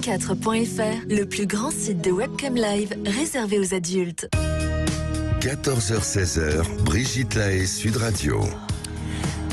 4.fr, le plus grand site de webcam live réservé aux adultes. 14h-16h, Brigitte Lahaie, Sud Radio.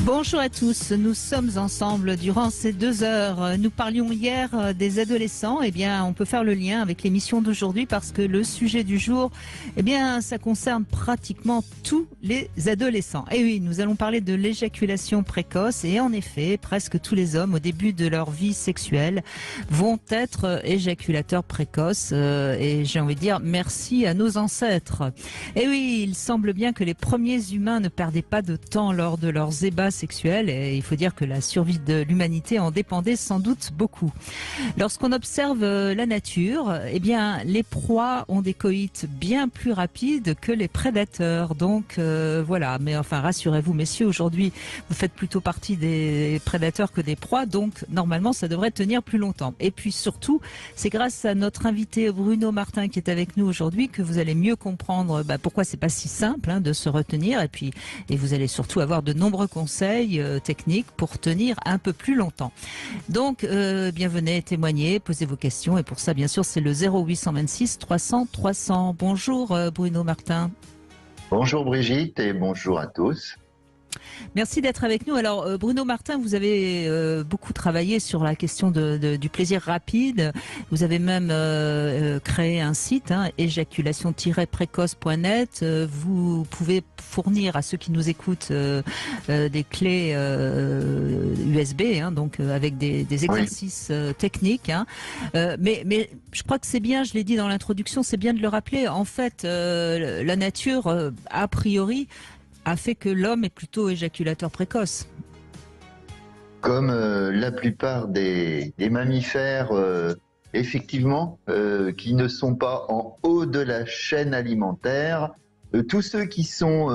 Bonjour à tous, nous sommes ensemble durant ces 2 heures. Nous parlions hier des adolescents. Eh bien, on peut faire le lien avec l'émission d'aujourd'hui parce que le sujet du jour, eh bien, ça concerne pratiquement tous les adolescents. Et oui, nous allons parler de l'éjaculation précoce et en effet, presque tous les hommes au début de leur vie sexuelle vont être éjaculateurs précoces. Et j'ai envie de dire merci à nos ancêtres. Et oui, il semble bien que les premiers humains ne perdaient pas de temps lors de leurs ébats sexuels et il faut dire que la survie de l'humanité en dépendait sans doute beaucoup. Lorsqu'on observe la nature, eh bien, les proies ont des coïts bien plus rapides que les prédateurs. Donc voilà, mais enfin rassurez-vous messieurs, aujourd'hui vous faites plutôt partie des prédateurs que des proies, donc normalement ça devrait tenir plus longtemps. Et puis surtout, c'est grâce à notre invité Bruno Martin qui est avec nous aujourd'hui que vous allez mieux comprendre pourquoi c'est pas si simple de se retenir et vous allez surtout avoir de nombreux conseils techniques pour tenir un peu plus longtemps. Donc, venez témoigner, posez vos questions et pour ça, bien sûr, c'est le 0826 300 300. Bonjour Bruno Martin. Bonjour Brigitte et bonjour à tous. Merci d'être avec nous. Alors Bruno Martin, vous avez beaucoup travaillé sur la question du plaisir rapide. Vous avez même créé un site, éjaculation-précoce.net. Vous pouvez fournir à ceux qui nous écoutent des clés USB, donc avec des exercices techniques. Mais je crois que c'est bien, je l'ai dit dans l'introduction, c'est bien de le rappeler. En fait, la nature, a priori, a fait que l'homme est plutôt éjaculateur précoce. Comme la plupart des mammifères, effectivement, qui ne sont pas en haut de la chaîne alimentaire, tous ceux qui sont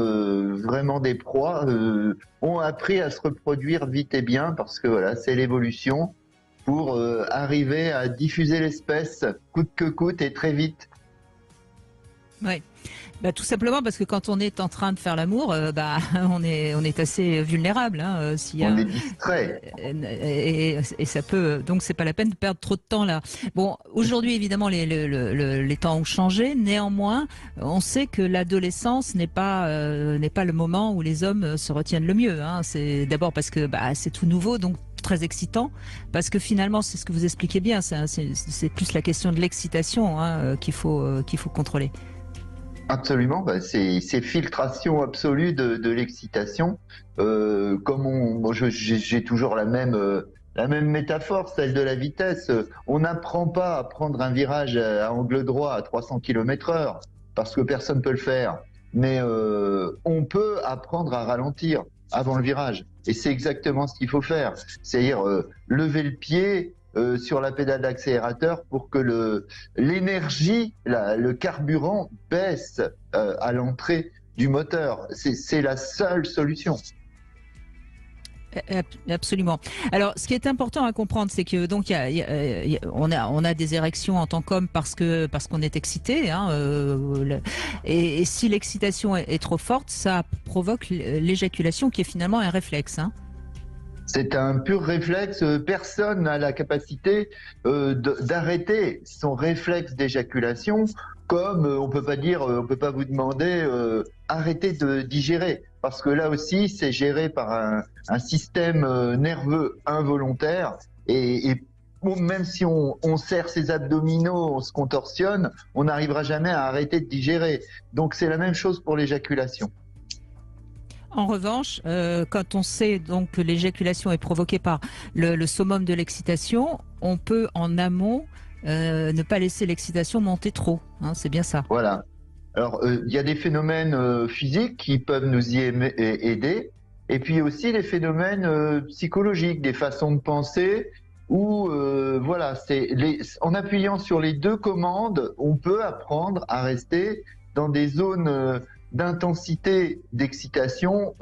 vraiment des proies ont appris à se reproduire vite et bien parce que voilà, c'est l'évolution pour arriver à diffuser l'espèce coûte que coûte et très vite. Oui. Tout simplement parce que quand on est en train de faire l'amour, on est assez vulnérable. On est distrait. Et ça peut, donc c'est pas la peine de perdre trop de temps là. Bon, aujourd'hui évidemment les temps ont changé. Néanmoins, on sait que l'adolescence n'est pas le moment où les hommes se retiennent le mieux. C'est d'abord parce que c'est tout nouveau, donc très excitant, parce que finalement c'est ce que vous expliquez bien. C'est plus la question de l'excitation qu'il faut contrôler. Absolument, c'est filtration absolue de l'excitation. J'ai toujours la même métaphore, celle de la vitesse. On n'apprend pas à prendre un virage à angle droit à 300 km/h parce que personne peut le faire. Mais on peut apprendre à ralentir avant le virage. Et c'est exactement ce qu'il faut faire. C'est-à-dire lever le pied sur la pédale d'accélérateur pour que l'énergie, le carburant baisse à l'entrée du moteur. C'est la seule solution. Absolument. Alors, ce qui est important à comprendre, c'est que donc on a des érections en tant qu'homme parce qu'on est excité, et si l'excitation est trop forte, ça provoque l'éjaculation, qui est finalement un réflexe. C'est un pur réflexe. Personne n'a la capacité d'arrêter son réflexe d'éjaculation. Comme on peut pas vous demander arrêtez de digérer, parce que là aussi c'est géré par un système nerveux involontaire et même si on serre ses abdominaux, on se contorsionne, on n'arrivera jamais à arrêter de digérer. Donc c'est la même chose pour l'éjaculation. En revanche, quand on sait donc que l'éjaculation est provoquée par le summum de l'excitation, on peut en amont ne pas laisser l'excitation monter trop. C'est bien ça. Voilà. Alors, il y a des phénomènes physiques qui peuvent nous y aider, et puis aussi des phénomènes psychologiques, des façons de penser, où en appuyant sur les deux commandes, on peut apprendre à rester dans des zones d'intensité d'excitation,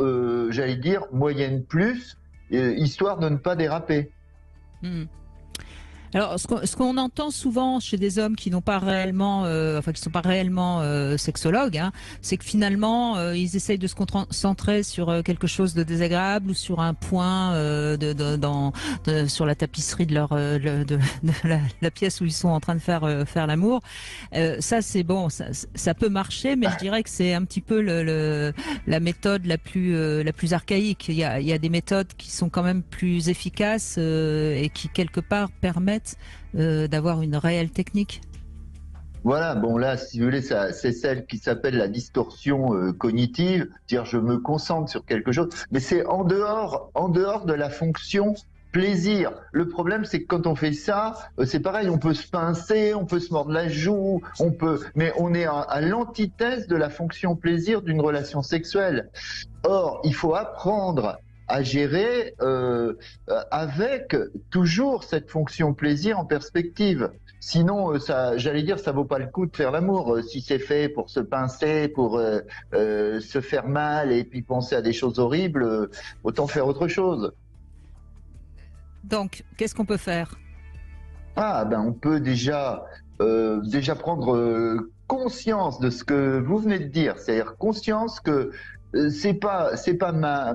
j'allais dire moyenne plus, histoire de ne pas déraper. Alors, ce qu'on entend souvent chez des hommes qui n'ont pas réellement, qui sont pas réellement sexologues, hein, c'est que finalement, ils essayent de se concentrer sur quelque chose de désagréable ou sur un point sur la tapisserie de la pièce où ils sont en train de faire l'amour. Ça, c'est bon, ça peut marcher, mais je dirais que c'est un petit peu la méthode la plus archaïque. Il y a des méthodes qui sont quand même plus efficaces et qui quelque part permettent d'avoir une réelle technique. Voilà, bon là, si vous voulez, c'est celle qui s'appelle la distorsion cognitive, dire je me concentre sur quelque chose, mais c'est en dehors de la fonction plaisir. Le problème, c'est que quand on fait ça, c'est pareil, on peut se pincer, on peut se mordre la joue, mais on est à l'antithèse de la fonction plaisir d'une relation sexuelle. Or, il faut apprendre à gérer avec toujours cette fonction plaisir en perspective. Sinon, j'allais dire, ça vaut pas le coup de faire l'amour. Si c'est fait pour se pincer, pour se faire mal et puis penser à des choses horribles, autant faire autre chose. Donc, qu'est-ce qu'on peut faire? On peut déjà prendre conscience de ce que vous venez de dire, c'est-à-dire conscience que c'est pas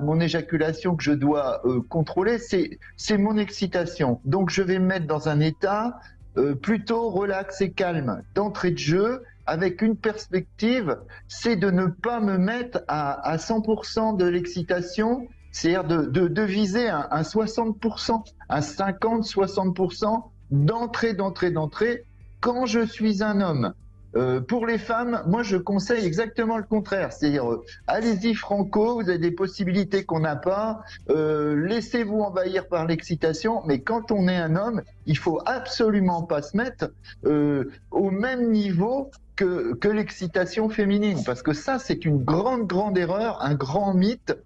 mon éjaculation que je dois contrôler, c'est mon excitation. Donc je vais me mettre dans un état plutôt relax et calme d'entrée de jeu, avec une perspective, c'est de ne pas me mettre à 100% de l'excitation. C'est-à-dire de viser un 60%, un 50-60% d'entrée quand je suis un homme. Pour les femmes, moi je conseille exactement le contraire. C'est-à-dire, allez-y franco, vous avez des possibilités qu'on n'a pas, laissez-vous envahir par l'excitation, mais quand on est un homme, il faut absolument pas se mettre au même niveau que l'excitation féminine, parce que ça c'est une grande erreur, un grand mythe.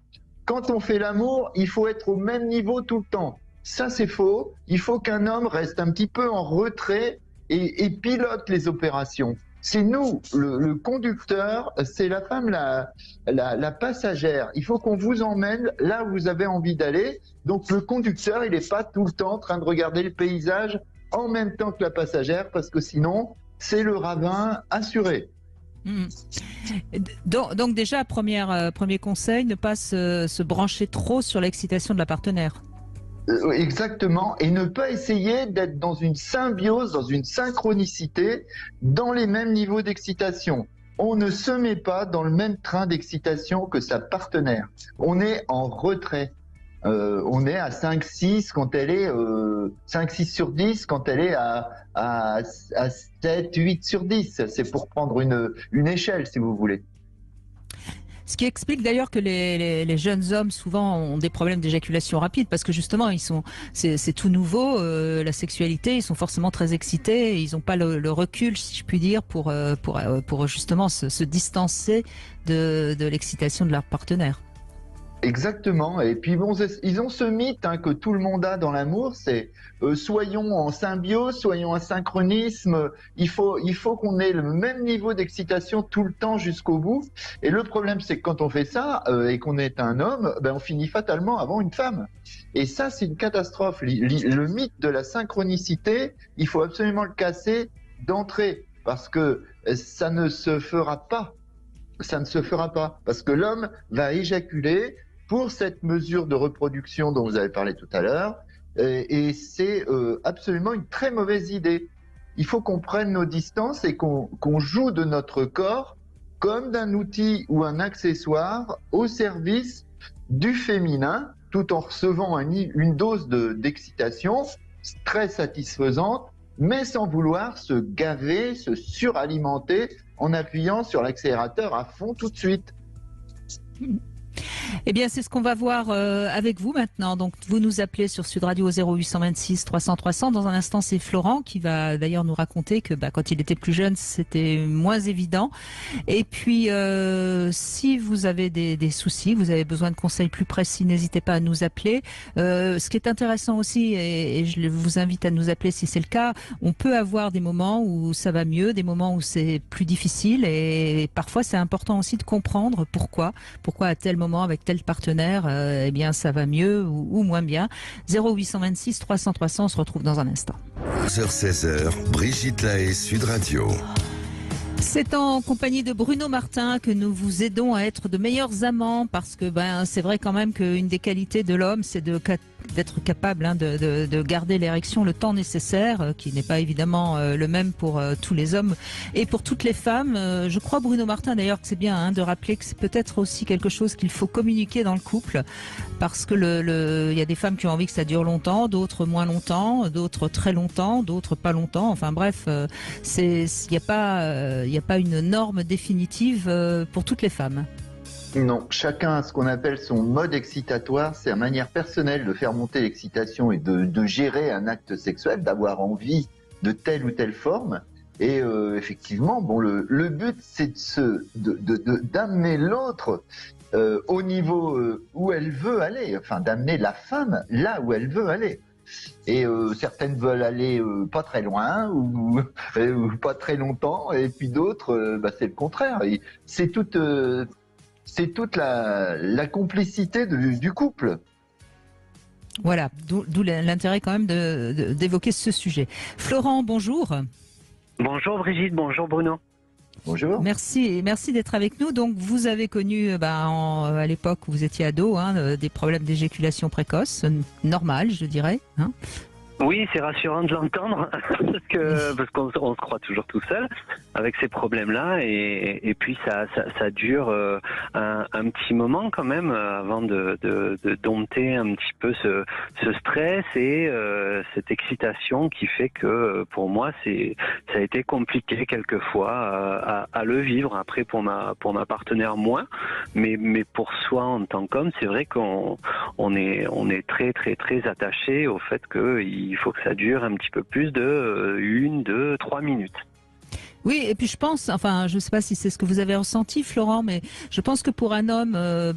Quand on fait l'amour, il faut être au même niveau tout le temps. Ça, c'est faux. Il faut qu'un homme reste un petit peu en retrait et pilote les opérations. C'est nous, le conducteur, c'est la femme, la passagère. Il faut qu'on vous emmène là où vous avez envie d'aller. Donc, le conducteur, il n'est pas tout le temps en train de regarder le paysage en même temps que la passagère, parce que sinon, c'est le ravin assuré. Donc déjà, premier conseil, ne pas se brancher trop sur l'excitation de la partenaire. Exactement, et ne pas essayer d'être dans une symbiose, dans une synchronicité, dans les mêmes niveaux d'excitation. On ne se met pas dans le même train d'excitation que sa partenaire. On est en retrait. On est à 5-6 quand elle est 5-6 sur 10 quand elle est à 7-8 sur 10. C'est pour prendre une échelle, si vous voulez. Ce qui explique d'ailleurs que les jeunes hommes souvent ont des problèmes d'éjaculation rapide, parce que justement c'est tout nouveau, la sexualité, ils sont forcément très excités, et ils n'ont pas le recul, si je puis dire, pour justement se distancer de l'excitation de leur partenaire. Exactement. Et puis bon, ils ont ce mythe que tout le monde a dans l'amour, c'est soyons en symbiose, soyons en synchronisme. Il faut qu'on ait le même niveau d'excitation tout le temps jusqu'au bout. Et le problème, c'est que quand on fait ça et qu'on est un homme, on finit fatalement avant une femme. Et ça, c'est une catastrophe. Le mythe de la synchronicité, il faut absolument le casser d'entrée, parce que ça ne se fera pas. Ça ne se fera pas, parce que l'homme va éjaculer pour cette mesure de reproduction dont vous avez parlé tout à l'heure, et c'est absolument une très mauvaise idée. Il faut qu'on prenne nos distances et qu'on joue de notre corps comme d'un outil ou un accessoire au service du féminin, tout en recevant une dose d'excitation très satisfaisante, mais sans vouloir se gaver, se suralimenter en appuyant sur l'accélérateur à fond tout de suite. Eh bien, c'est ce qu'on va voir avec vous maintenant. Donc, vous nous appelez sur Sud Radio 0826 300 300. Dans un instant, c'est Florent qui va d'ailleurs nous raconter que quand il était plus jeune, c'était moins évident. Et puis, si vous avez des soucis, vous avez besoin de conseils plus précis, n'hésitez pas à nous appeler. Ce qui est intéressant aussi, et je vous invite à nous appeler si c'est le cas, on peut avoir des moments où ça va mieux, des moments où c'est plus difficile, et parfois c'est important aussi de comprendre pourquoi à tel moment, avec telle tel partenaire, eh bien ça va mieux ou moins bien. 0826 300 300, on se retrouve dans un instant. 11h-16h, Brigitte Lahaie, Sud Radio. C'est en compagnie de Bruno Martin que nous vous aidons à être de meilleurs amants, parce que c'est vrai quand même qu'une des qualités de l'homme, c'est d'être capable de garder l'érection le temps nécessaire, qui n'est pas évidemment le même pour tous les hommes et pour toutes les femmes. Je crois, Bruno Martin, d'ailleurs, que c'est bien de rappeler que c'est peut-être aussi quelque chose qu'il faut communiquer dans le couple, parce que il y a des femmes qui ont envie que ça dure longtemps, d'autres moins longtemps, d'autres très longtemps, d'autres pas longtemps. Enfin bref, il n'y a pas une norme définitive pour toutes les femmes. Non, chacun a ce qu'on appelle son mode excitatoire, c'est une manière personnelle de faire monter l'excitation et de gérer un acte sexuel, d'avoir envie de telle ou telle forme. Et effectivement, le but, c'est d'amener l'autre au niveau où elle veut aller, enfin d'amener la femme là où elle veut aller. Et certaines veulent aller pas très loin ou pas très longtemps, et puis d'autres, c'est le contraire. Et c'est toute la complicité du couple. Voilà, d'où l'intérêt quand même d'évoquer ce sujet. Florent, bonjour. Bonjour Brigitte, bonjour Bruno. Bonjour. Merci d'être avec nous. Donc vous avez connu à l'époque où vous étiez ado des problèmes d'éjaculation précoce, normal je dirais. Oui, c'est rassurant de l'entendre parce qu'on se croit toujours tout seul avec ces problèmes-là et puis ça dure un petit moment quand même avant de dompter un petit peu ce stress et cette excitation qui fait que pour moi ça a été compliqué quelquefois à le vivre. Après pour ma partenaire moins, mais pour soi en tant qu'homme, c'est vrai qu'on est très très très attaché au fait qu'il faut que ça dure un petit peu plus de 1, 2, 3 minutes. Oui, et puis je pense, je ne sais pas si c'est ce que vous avez ressenti, Florent, mais je pense que pour un homme,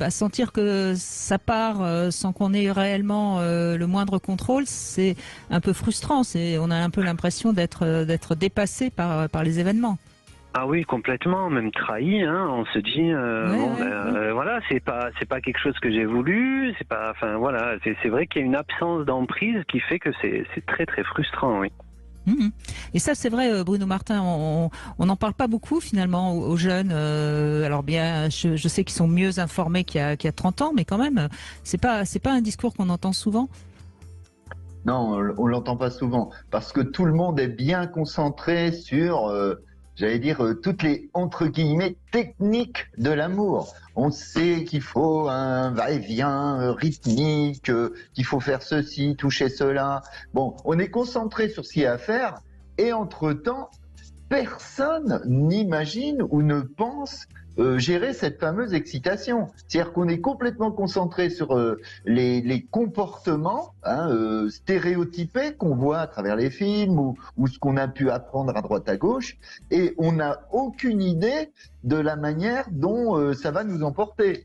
sentir que ça part sans qu'on ait réellement le moindre contrôle, c'est un peu frustrant. On a un peu l'impression d'être dépassé par les événements. Ah oui, complètement, même trahi. On se dit, voilà, c'est pas quelque chose que j'ai voulu. C'est pas, c'est vrai qu'il y a une absence d'emprise qui fait que c'est très très frustrant, oui. Et ça, c'est vrai, Bruno Martin, on n'en parle pas beaucoup finalement aux jeunes. Alors bien, je sais qu'ils sont mieux informés qu'il y a 30 ans, mais quand même, c'est pas un discours qu'on entend souvent. Non, on l'entend pas souvent, parce que tout le monde est bien concentré sur toutes les, entre guillemets, techniques de l'amour. On sait qu'il faut un va-et-vient rythmique, qu'il faut faire ceci, toucher cela. Bon, on est concentré sur ce qu'il y a à faire, et entre-temps, personne n'imagine ou ne pense gérer cette fameuse excitation. C'est-à-dire qu'on est complètement concentré sur les comportements stéréotypés qu'on voit à travers les films ou ce qu'on a pu apprendre à droite à gauche, et on n'a aucune idée de la manière dont ça va nous emporter.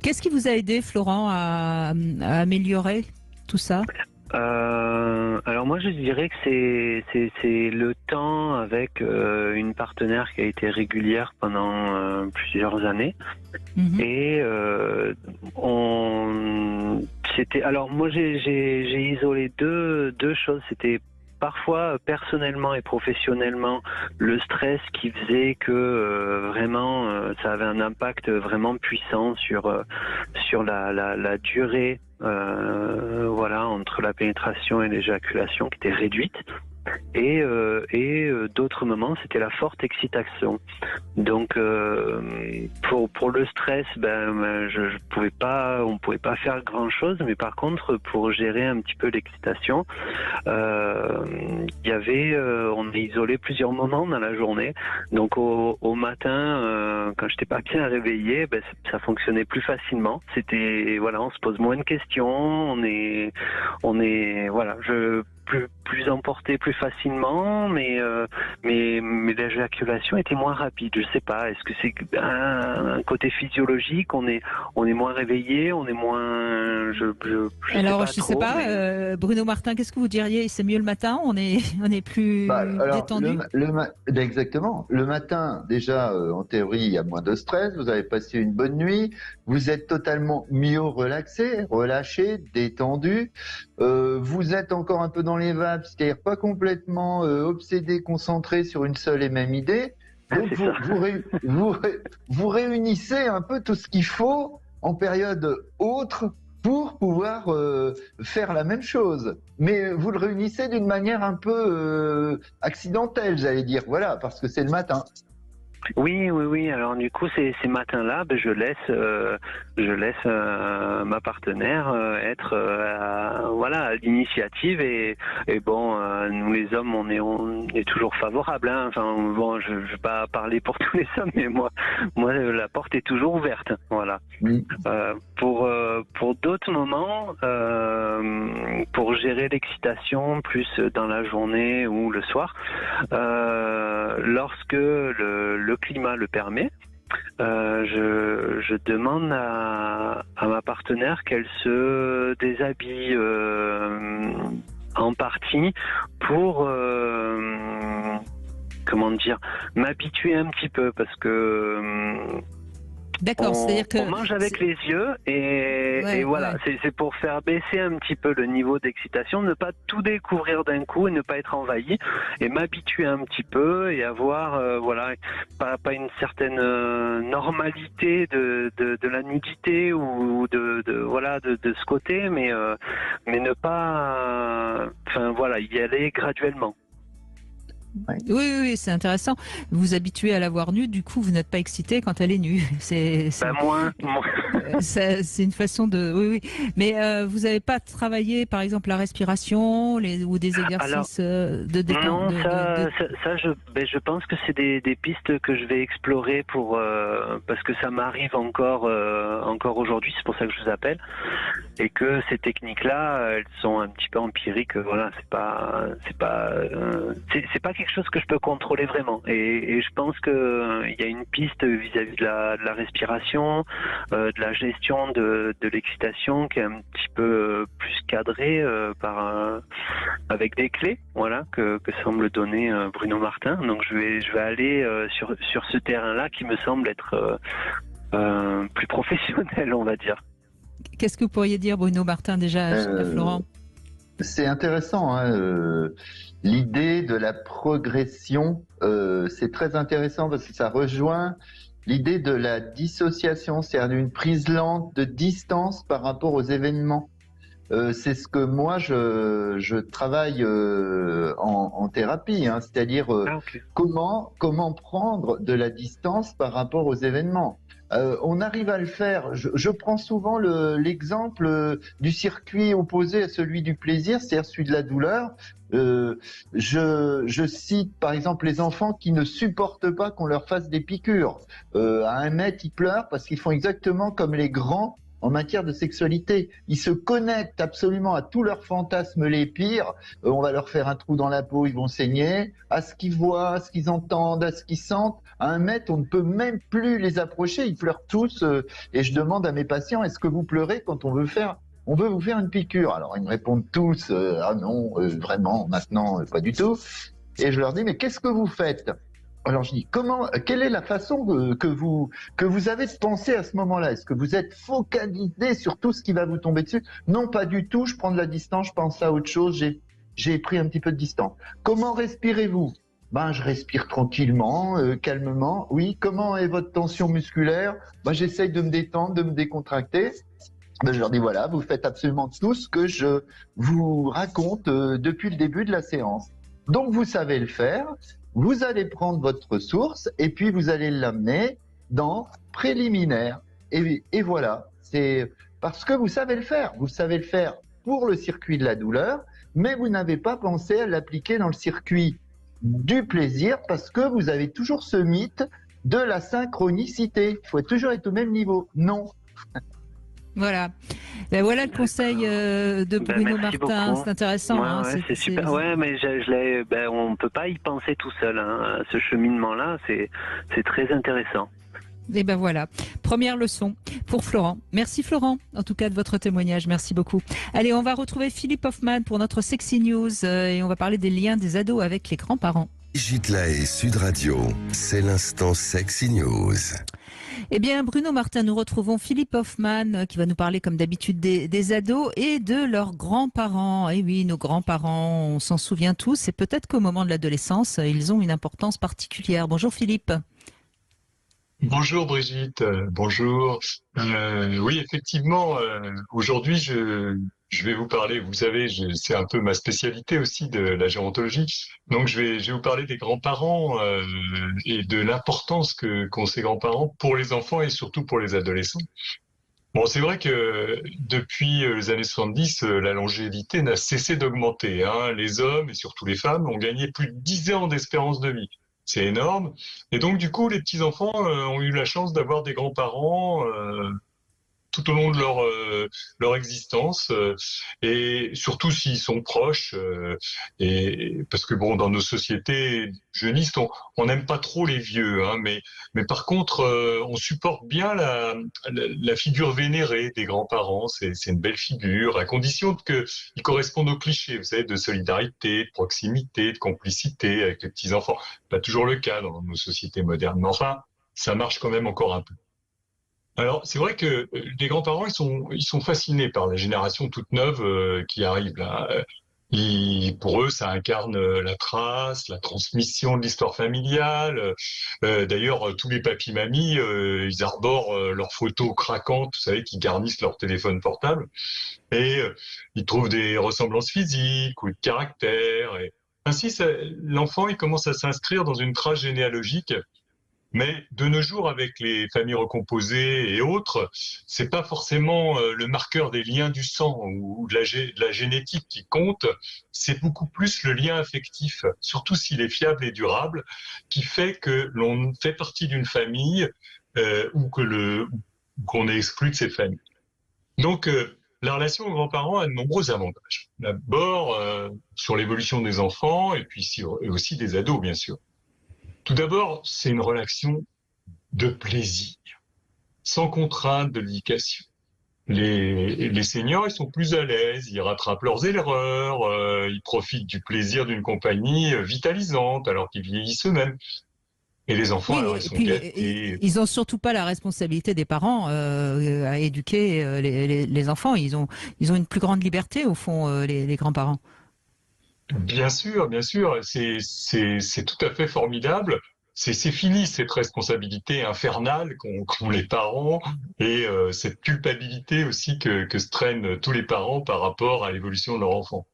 Qu'est-ce qui vous a aidé, Florent, à améliorer tout ça ? Alors moi je dirais que c'est le temps avec une partenaire qui a été régulière pendant plusieurs années et alors moi j'ai isolé deux choses. C'était parfois personnellement et professionnellement le stress qui faisait que vraiment ça avait un impact vraiment puissant sur la durée entre la pénétration et l'éjaculation qui était réduite. Et d'autres moments, c'était la forte excitation. Donc, pour le stress, on pouvait pas faire grand chose, mais par contre, pour gérer un petit peu l'excitation, on a isolé plusieurs moments dans la journée. Donc, au matin, quand j'étais pas bien réveillé, ça fonctionnait plus facilement. C'était, on se pose moins de questions, plus en comportais plus facilement, mais l'éjaculation était moins rapide. Je sais pas. Est-ce que c'est un côté physiologique? On est moins réveillé, on est moins. Alors, je sais pas. Bruno Martin, qu'est-ce que vous diriez? C'est mieux le matin? On est plus détendu? Exactement. Le matin, déjà, en théorie, il y a moins de stress. Vous avez passé une bonne nuit. Vous êtes totalement mieux relaxé, relâché, détendu. Vous êtes encore un peu dans les vapes, c'est-à-dire pas complètement obsédé, concentré sur une seule et même idée. Donc vous réunissez un peu tout ce qu'il faut en période autre pour pouvoir faire la même chose. Mais vous le réunissez d'une manière un peu accidentelle, j'allais dire. Voilà, parce que c'est le matin. Oui. Alors du coup, ces matins-là, je laisse ma partenaire être à l'initiative et bon, nous les hommes, on est toujours favorables. Hein. Enfin bon, je vais pas parler pour tous les hommes, mais moi, la porte est toujours ouverte. Voilà. Oui. Pour d'autres moments, pour gérer l'excitation plus dans la journée ou le soir, lorsque le climat le permet, je demande à ma partenaire qu'elle se déshabille en partie pour m'habituer un petit peu parce que D'accord, c'est-à-dire que on mange avec les yeux et voilà, c'est pour faire baisser un petit peu le niveau d'excitation, ne pas tout découvrir d'un coup et ne pas être envahi et m'habituer un petit peu et avoir pas une certaine normalité de la nudité ou de ce côté, mais ne pas y aller graduellement. Oui, c'est intéressant. Vous vous habituez à la voir nue, du coup, vous n'êtes pas excité quand elle est nue. Moins. C'est une façon de. Oui. Mais vous n'avez pas travaillé, par exemple, la respiration ou des exercices de détente? Non, je pense que c'est des pistes que je vais explorer parce que ça m'arrive encore aujourd'hui. C'est pour ça que je vous appelle et que ces techniques-là, elles sont un petit peu empiriques. Voilà, c'est pas quelque chose que je peux contrôler vraiment. Et je pense que il y a une piste vis-à-vis de la respiration, de la gestion de l'excitation qui est un petit peu plus cadrée avec des clés, que semble donner Bruno Martin. Donc je vais aller sur ce terrain-là qui me semble être plus professionnel, on va dire. Qu'est-ce que vous pourriez dire, Bruno Martin, déjà à Florent? C'est intéressant, l'idée de la progression, c'est très intéressant parce que ça rejoint l'idée de la dissociation, c'est-à-dire d'une prise lente de distance par rapport aux événements. C'est ce que moi je travaille en thérapie, c'est-à-dire comment prendre de la distance par rapport aux événements. On arrive à le faire. Je prends souvent l'exemple du circuit opposé à celui du plaisir, c'est-à-dire celui de la douleur. Je cite par exemple les enfants qui ne supportent pas qu'on leur fasse des piqûres. À 1 mètre, ils pleurent parce qu'ils font exactement comme les grands en matière de sexualité. Ils se connectent absolument à tous leurs fantasmes les pires. On va leur faire un trou dans la peau, ils vont saigner. À ce qu'ils voient, à ce qu'ils entendent, à ce qu'ils sentent. À 1 mètre, on ne peut même plus les approcher. Ils pleurent tous. Et je demande à mes patients, est-ce que vous pleurez quand on veut vous faire une piqûre? Alors ils me répondent tous, ah non, vraiment, maintenant, pas du tout. Et je leur dis, mais qu'est-ce que vous faites? Alors je dis, quelle est la façon que vous avez de penser à ce moment-là? Est-ce que vous êtes focalisé sur tout ce qui va vous tomber dessus? Non, pas du tout, je prends de la distance, je pense à autre chose, j'ai pris un petit peu de distance. Comment respirez-vous? Je respire tranquillement, calmement. Oui, comment est votre tension musculaire? J'essaye de me détendre, de me décontracter. Je leur dis, voilà, vous faites absolument tout ce que je vous raconte depuis le début de la séance. Donc vous savez le faire. Vous allez prendre votre ressource et puis vous allez l'amener dans préliminaire. Et voilà, c'est parce que vous savez le faire. Vous savez le faire pour le circuit de la douleur, mais vous n'avez pas pensé à l'appliquer dans le circuit du plaisir parce que vous avez toujours ce mythe de la synchronicité. Il faut toujours être au même niveau. Non. Voilà. Ben voilà le conseil de Bruno merci Martin. beaucoup. C'est intéressant. Ouais, Hein, ouais, c'est super. Ouais, mais on peut pas y penser tout seul. Hein. Ce cheminement-là, c'est très intéressant. Et ben voilà, première leçon pour Florent. Merci Florent, en tout cas de votre témoignage, merci beaucoup. Allez, on va retrouver Philippe Hoffman pour notre Sexy News et on va parler des liens des ados avec les grands-parents. Brigitte Lahaie, Sud Radio, c'est l'instant Sexy News. Eh bien, Bruno Martin, nous retrouvons Philippe Hoffman qui va nous parler comme d'habitude des ados et de leurs grands-parents. Et oui, nos grands-parents, on s'en souvient tous et peut-être qu'au moment de l'adolescence, ils ont une importance particulière. Bonjour Philippe. Bonjour Brigitte, bonjour. Oui, effectivement, aujourd'hui, je vais vous parler, vous savez, c'est un peu ma spécialité aussi de la gérontologie. Donc, je vais vous parler des grands-parents et de l'importance qu'ont ces grands-parents pour les enfants et surtout pour les adolescents. Bon, c'est vrai que depuis les années 70, la longévité n'a cessé d'augmenter. Hein. Les hommes et surtout les femmes ont gagné plus de 10 ans d'espérance de vie. C'est énorme. Et donc, du coup, les petits-enfants ont eu la chance d'avoir des grands-parents tout au long de leur existence et surtout s'ils sont proches et parce que bon dans nos sociétés jeunistes on n'aime pas trop les vieux hein, mais par contre on supporte bien la figure vénérée des grands-parents, c'est une belle figure à condition que ils correspondent aux clichés, vous savez, de solidarité, de proximité, de complicité avec les petits enfants. Pas toujours le cas dans nos sociétés modernes, mais enfin ça marche quand même encore un peu. Alors, c'est vrai que les grands-parents, ils sont fascinés par la génération toute neuve qui arrive là. Pour eux, ça incarne la trace, la transmission de l'histoire familiale. D'ailleurs, tous les papis-mamies, ils arborent leurs photos craquantes, vous savez, qui garnissent leur téléphone portable. Et ils trouvent des ressemblances physiques ou de caractère. Et ainsi, l'enfant, il commence à s'inscrire dans une trace généalogique. Mais de nos jours, avec les familles recomposées et autres, c'est pas forcément le marqueur des liens du sang ou de la génétique qui compte. C'est beaucoup plus le lien affectif, surtout s'il est fiable et durable, qui fait que l'on fait partie d'une famille ou qu'on est exclu de cette famille. Donc, la relation aux grands-parents a de nombreux avantages. D'abord, sur l'évolution des enfants et puis et aussi des ados, bien sûr. Tout d'abord, c'est une relation de plaisir, sans contrainte de l'éducation. Les seniors, ils sont plus à l'aise, ils rattrapent leurs erreurs, ils profitent du plaisir d'une compagnie vitalisante alors qu'ils vieillissent eux-mêmes. Et les enfants, Oui, alors, ils et sont puis gâtés. ils ont surtout pas la responsabilité des parents à éduquer les enfants. Ils ont une plus grande liberté au fond, les grands-parents. Bien sûr, c'est tout à fait formidable. C'est fini cette responsabilité infernale qu'ont les parents et cette culpabilité aussi que se traînent tous les parents par rapport à l'évolution de leur enfant.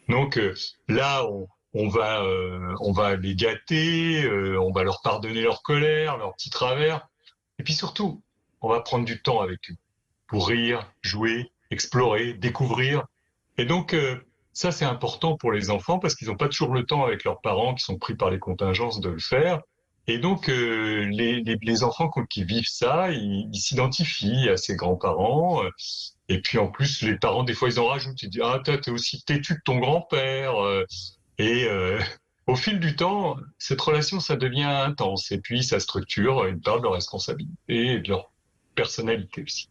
Donc là, on va les gâter, on va leur pardonner leur colère, leurs petits travers, et puis surtout, on va prendre du temps avec eux pour rire, jouer, explorer, découvrir. Et donc, ça, c'est important pour les enfants parce qu'ils n'ont pas toujours le temps avec leurs parents qui sont pris par les contingences de le faire. Et donc, les enfants qui vivent ça, ils s'identifient à ces grands-parents. Et puis, en plus, les parents, des fois, ils en rajoutent. Ils disent, ah, toi, t'es aussi têtu que ton grand-père. Et au fil du temps, cette relation, ça devient intense. Et puis, ça structure une part de leur responsabilité et de leur personnalité aussi.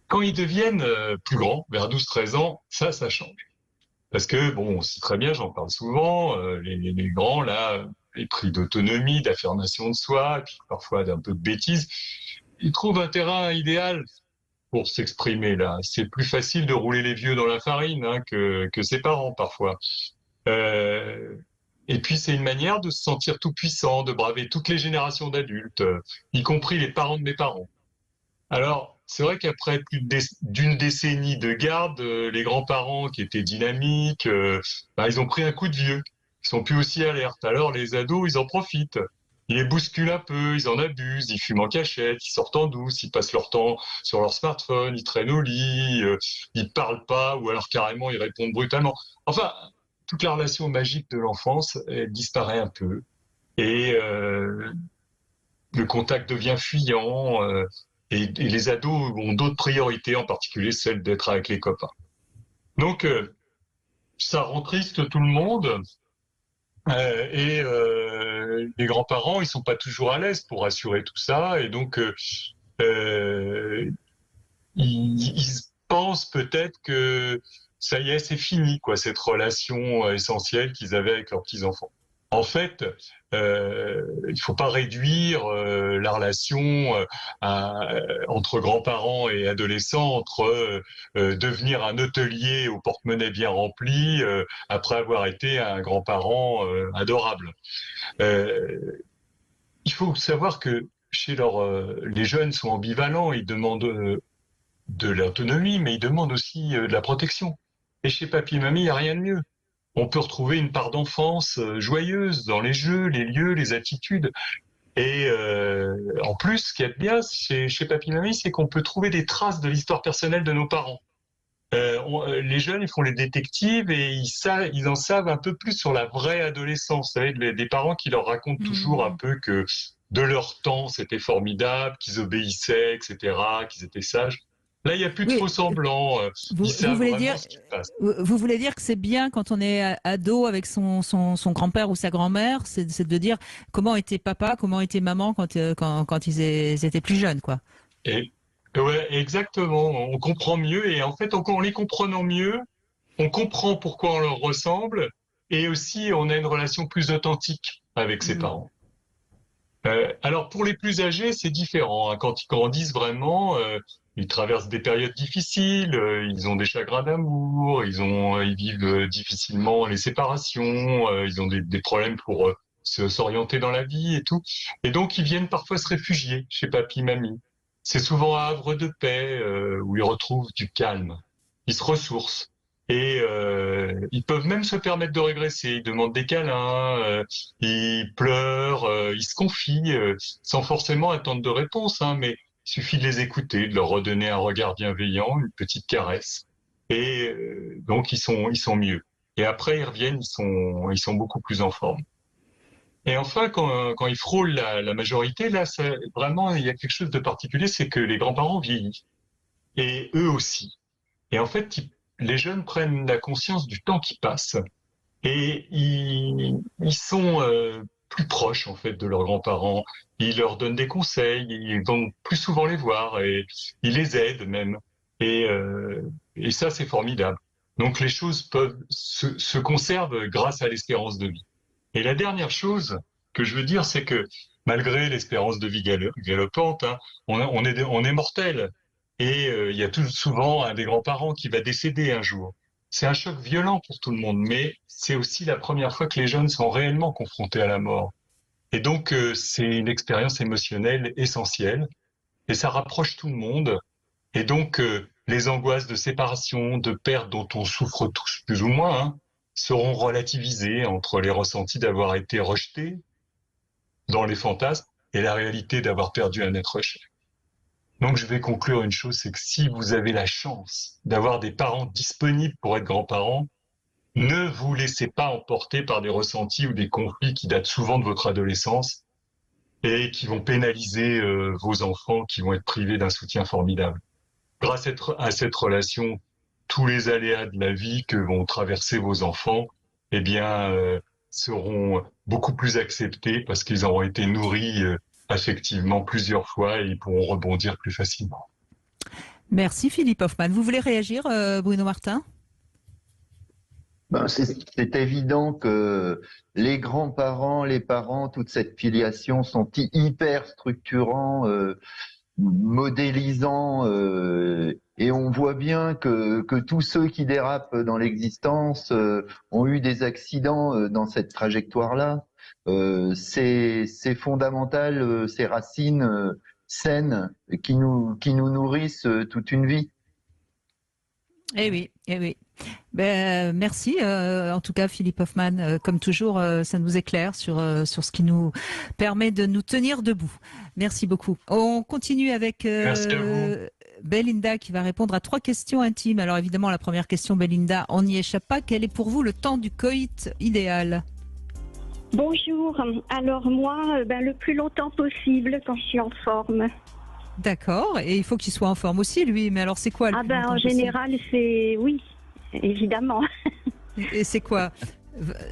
Quand ils deviennent plus grands, vers 12-13 ans, ça change. Parce que, bon, c'est très bien, j'en parle souvent, les grands, là, les prix d'autonomie, d'affirmation de soi, et puis parfois d'un peu de bêtises, ils trouvent un terrain idéal pour s'exprimer, là. C'est plus facile de rouler les vieux dans la farine hein, que ses parents, parfois. Et puis, c'est une manière de se sentir tout puissant, de braver toutes les générations d'adultes, y compris les parents de mes parents. Alors, c'est vrai qu'après d'une décennie de garde, les grands-parents qui étaient dynamiques, ils ont pris un coup de vieux. Ils sont plus aussi alertes. Alors, les ados, ils en profitent. Ils les bousculent un peu, ils en abusent, ils fument en cachette, ils sortent en douce, ils passent leur temps sur leur smartphone, ils traînent au lit, ils parlent pas ou alors carrément ils répondent brutalement. Enfin, toute la relation magique de l'enfance, elle disparaît un peu. Et le contact devient fuyant. et les ados ont d'autres priorités, en particulier celle d'être avec les copains. Donc, ça rend triste tout le monde. Les grands-parents, ils sont pas toujours à l'aise pour assurer tout ça, et donc ils pensent peut-être que ça y est, c'est fini, quoi, cette relation essentielle qu'ils avaient avec leurs petits-enfants. En fait, il faut pas réduire la relation entre grands-parents et adolescents, entre devenir un hôtelier au porte-monnaie bien rempli après avoir été un grand-parent adorable. Il faut savoir que les jeunes sont ambivalents, ils demandent de l'autonomie, mais ils demandent aussi de la protection. Et chez papy et mamie, il n'y a rien de mieux. On peut retrouver une part d'enfance joyeuse dans les jeux, les lieux, les attitudes. Et en plus, ce qui est bien chez papy et mamie, c'est qu'on peut trouver des traces de l'histoire personnelle de nos parents. Les jeunes, ils font les détectives et ils en savent un peu plus sur la vraie adolescence. Vous savez, des parents qui leur racontent toujours un peu que de leur temps, c'était formidable, qu'ils obéissaient, etc., qu'ils étaient sages. Là, il n'y a plus de faux semblants. Ils savent vraiment ce qui se passe. Vous voulez dire que c'est bien quand on est ado avec son grand-père ou sa grand-mère, c'est de dire comment était papa, comment était maman quand ils étaient plus jeunes, quoi. Ouais, exactement. On comprend mieux et en fait, en les comprenant mieux, on comprend pourquoi on leur ressemble et aussi on a une relation plus authentique avec ses parents. Alors pour les plus âgés, c'est différent. Quand ils grandissent vraiment, ils traversent des périodes difficiles, ils ont des chagrins d'amour, ils vivent difficilement les séparations, ils ont des problèmes pour s'orienter dans la vie et tout. Et donc ils viennent parfois se réfugier chez papy, mamie. C'est souvent un havre de paix où ils retrouvent du calme. Ils se ressourcent. Et ils peuvent même se permettre de régresser. Ils demandent des câlins, ils pleurent, ils se confient, sans forcément attendre de réponse, hein, mais il suffit de les écouter, de leur redonner un regard bienveillant, une petite caresse. Et donc ils sont mieux. Et après ils reviennent, ils sont beaucoup plus en forme. Et enfin, quand ils frôlent la majorité, là, vraiment, il y a quelque chose de particulier, c'est que les grands-parents vieillissent. Et eux aussi. Et en fait, les jeunes prennent la conscience du temps qui passe. Et ils sont plus proches, en fait, de leurs grands-parents. Ils leur donnent des conseils, ils vont plus souvent les voir, et ils les aident même. Et ça, c'est formidable. Donc, les choses se conservent grâce à l'espérance de vie. Et la dernière chose que je veux dire, c'est que malgré l'espérance de vie galopante, hein, on est mortel. Et il y a tout souvent un des grands-parents qui va décéder un jour. C'est un choc violent pour tout le monde, mais c'est aussi la première fois que les jeunes sont réellement confrontés à la mort. Et donc, c'est une expérience émotionnelle essentielle. Et ça rapproche tout le monde. Et donc, les angoisses de séparation, de perte dont on souffre tous plus ou moins, hein, seront relativisés entre les ressentis d'avoir été rejetés dans les fantasmes et la réalité d'avoir perdu un être cher. Donc je vais conclure une chose, c'est que si vous avez la chance d'avoir des parents disponibles pour être grands-parents, ne vous laissez pas emporter par des ressentis ou des conflits qui datent souvent de votre adolescence et qui vont pénaliser vos enfants, qui vont être privés d'un soutien formidable. Grâce à cette relation, tous les aléas de la vie que vont traverser vos enfants, eh bien, seront beaucoup plus acceptés parce qu'ils auront été nourris affectivement plusieurs fois et ils pourront rebondir plus facilement. Merci Philippe Hoffmann. Vous voulez réagir, Bruno Martin ? C'est évident que les grands-parents, les parents, toute cette filiation sont hyper structurants, modélisants, et on voit bien que tous ceux qui dérapent dans l'existence ont eu des accidents dans cette trajectoire-là. C'est fondamental, ces racines saines qui nous nourrissent toute une vie. Eh oui, eh oui. Ben, merci en tout cas Philippe Hoffmann, comme toujours ça nous éclaire sur ce qui nous permet de nous tenir debout. Merci beaucoup. On continue avec Belinda qui va répondre à 3 questions intimes. Alors évidemment la première question, Belinda, on n'y échappe pas. Quel est pour vous le temps du coït idéal ? Bonjour. Alors moi, le plus longtemps possible quand je suis en forme. D'accord. Et il faut qu'il soit en forme aussi, lui. Mais alors, c'est quoi le Ah plus ben longtemps en possible? général, c'est oui, évidemment. Et c'est quoi?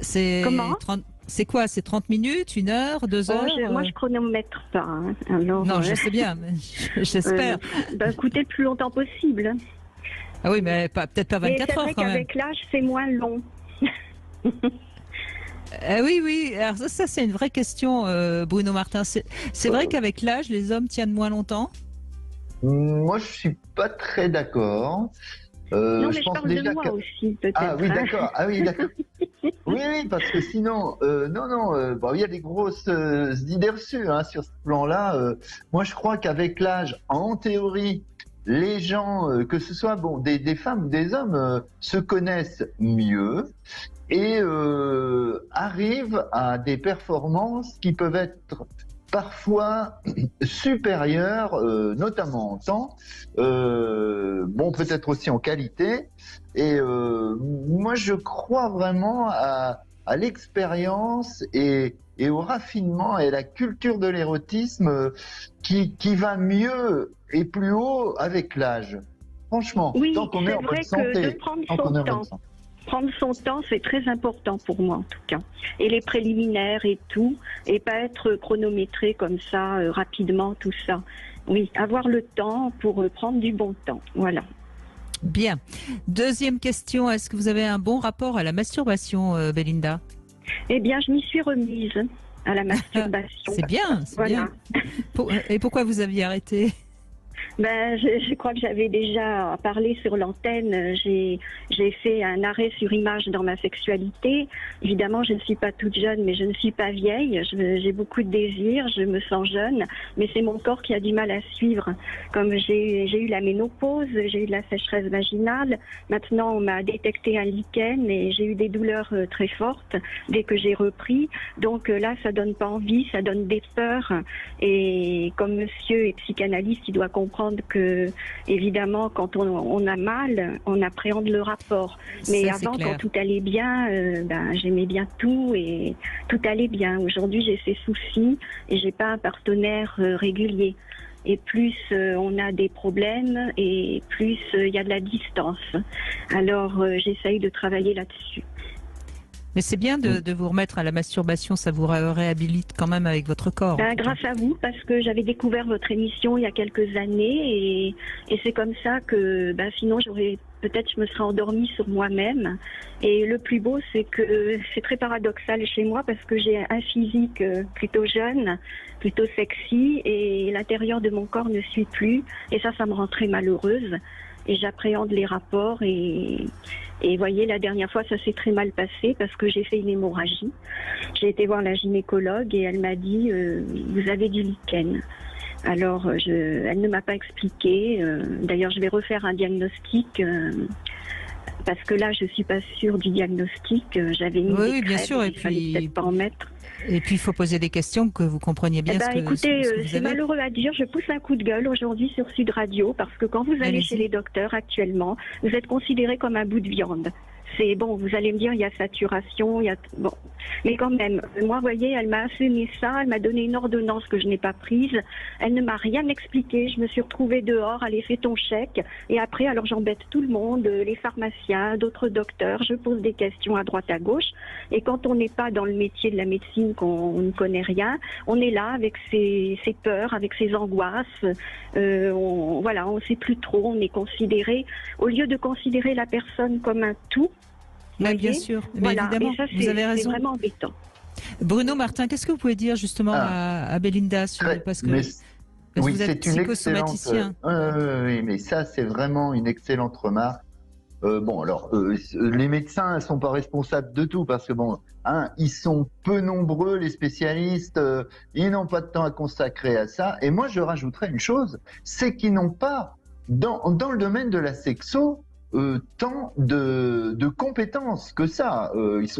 C'est Comment? 30. C'est quoi? C'est 30 minutes, 1 heure, 2 Oh, heures? moi, je chronomètre pas. Hein. Alors, Non, je sais bien, mais j'espère. Écoutez, le plus longtemps possible. Ah oui, mais peut-être pas Mais 24 c'est heures vrai quand même. qu'avec l'âge, c'est moins long. Oui, oui. Alors ça c'est une vraie question, Bruno Martin. C'est vrai qu'avec l'âge, les hommes tiennent moins longtemps? Moi, je suis pas très d'accord. Non, mais je je pense parle déjà de moi aussi, peut-être. Ah oui, hein. d'accord. Ah oui, d'accord. Oui, oui, parce que sinon, bon, il y a des grosses idées reçues hein, sur ce plan-là. Moi, je crois qu'avec l'âge, en théorie, les gens, que ce soit bon, des femmes ou des hommes, se connaissent mieux et arrivent à des performances qui peuvent être parfois supérieures, notamment en temps, bon, peut-être aussi en qualité. Et moi, je crois vraiment à l'expérience et au raffinement et la culture de l'érotisme qui va mieux et plus haut avec l'âge. Franchement, Oui, tant qu'on est c'est en bonne vrai que santé. de prendre Tant qu'on est son en bonne temps. santé. Prendre son temps, c'est très important pour moi en tout cas. Et les préliminaires et tout, et pas être chronométré comme ça, rapidement, tout ça. Oui, avoir le temps pour prendre du bon temps. Voilà. Bien. Deuxième question, est-ce que vous avez un bon rapport à la masturbation, Belinda? Eh bien, je m'y suis remise à la masturbation. C'est bien, c'est Voilà. bien. Et pourquoi vous aviez arrêté? Ben, je crois que j'avais déjà parlé sur l'antenne. J'ai fait un arrêt sur image dans ma sexualité. Évidemment, je ne suis pas toute jeune, mais je ne suis pas vieille. J'ai beaucoup de désirs, je me sens jeune, mais c'est mon corps qui a du mal à suivre. Comme j'ai eu la ménopause, j'ai eu de la sécheresse vaginale. Maintenant, on m'a détecté un lichen et j'ai eu des douleurs très fortes dès que j'ai repris. Donc là, ça donne pas envie, ça donne des peurs. Et comme monsieur est psychanalyste, il doit comprendre que, évidemment, quand on a mal, on appréhende le rapport. Mais Ça, c'est avant, clair. quand tout allait bien, j'aimais bien tout et tout allait bien. Aujourd'hui, j'ai ces soucis et j'ai pas un partenaire régulier. Et plus on a des problèmes et plus il y a de la distance. Alors, j'essaye de travailler là-dessus. Mais c'est bien de vous remettre à la masturbation, ça vous réhabilite quand même avec votre corps. Grâce à vous, parce que j'avais découvert votre émission il y a quelques années et c'est comme ça que sinon peut-être je me serais endormie sur moi-même. Et le plus beau, c'est que c'est très paradoxal chez moi parce que j'ai un physique plutôt jeune, plutôt sexy et l'intérieur de mon corps ne suit plus. Et ça me rend très malheureuse. Et j'appréhende les rapports et voyez, la dernière fois, ça s'est très mal passé parce que j'ai fait une hémorragie. J'ai été voir la gynécologue et elle m'a dit vous avez du lichen. Alors, elle ne m'a pas expliqué. D'ailleurs, je vais refaire un diagnostic parce que là, je suis pas sûre du diagnostic. J'avais mis Oui, des bien crèmes, sûr. Et il fallait peut-être pas en mettre. Et puis, il faut poser des questions que vous compreniez bien Écoutez, ce que vous c'est avez. malheureux à dire, je pousse un coup de gueule aujourd'hui sur Sud Radio parce que quand vous allez Allez-y. chez les docteurs actuellement, vous êtes considéré comme un bout de viande. C'est bon, vous allez me dire, il y a saturation, bon. Mais quand même, moi, vous voyez, elle m'a asséné ça, elle m'a donné une ordonnance que je n'ai pas prise. Elle ne m'a rien expliqué. Je me suis retrouvée dehors, allez, fais ton chèque. Et après, alors j'embête tout le monde, les pharmaciens, d'autres docteurs. Je pose des questions à droite, à gauche. Et quand on n'est pas dans le métier de la médecine, qu'on ne connaît rien, on est là avec ses peurs, avec ses angoisses. On ne sait plus trop. On est considéré, au lieu de considérer la personne comme un tout. Mais voyez, bien sûr, mais voilà. évidemment, Et ça, vous avez c'est raison. vraiment embêtant. Bruno Martin, qu'est-ce que vous pouvez dire justement à Belinda parce que oui, vous êtes c'est une psychosomaticien. oui, mais ça, c'est vraiment une excellente remarque. Les médecins ne sont pas responsables de tout parce que ils sont peu nombreux, les spécialistes, ils n'ont pas de temps à consacrer à ça. Et moi, je rajouterais une chose, c'est qu'ils n'ont pas, dans le domaine de la sexo, tant de compétences que ça.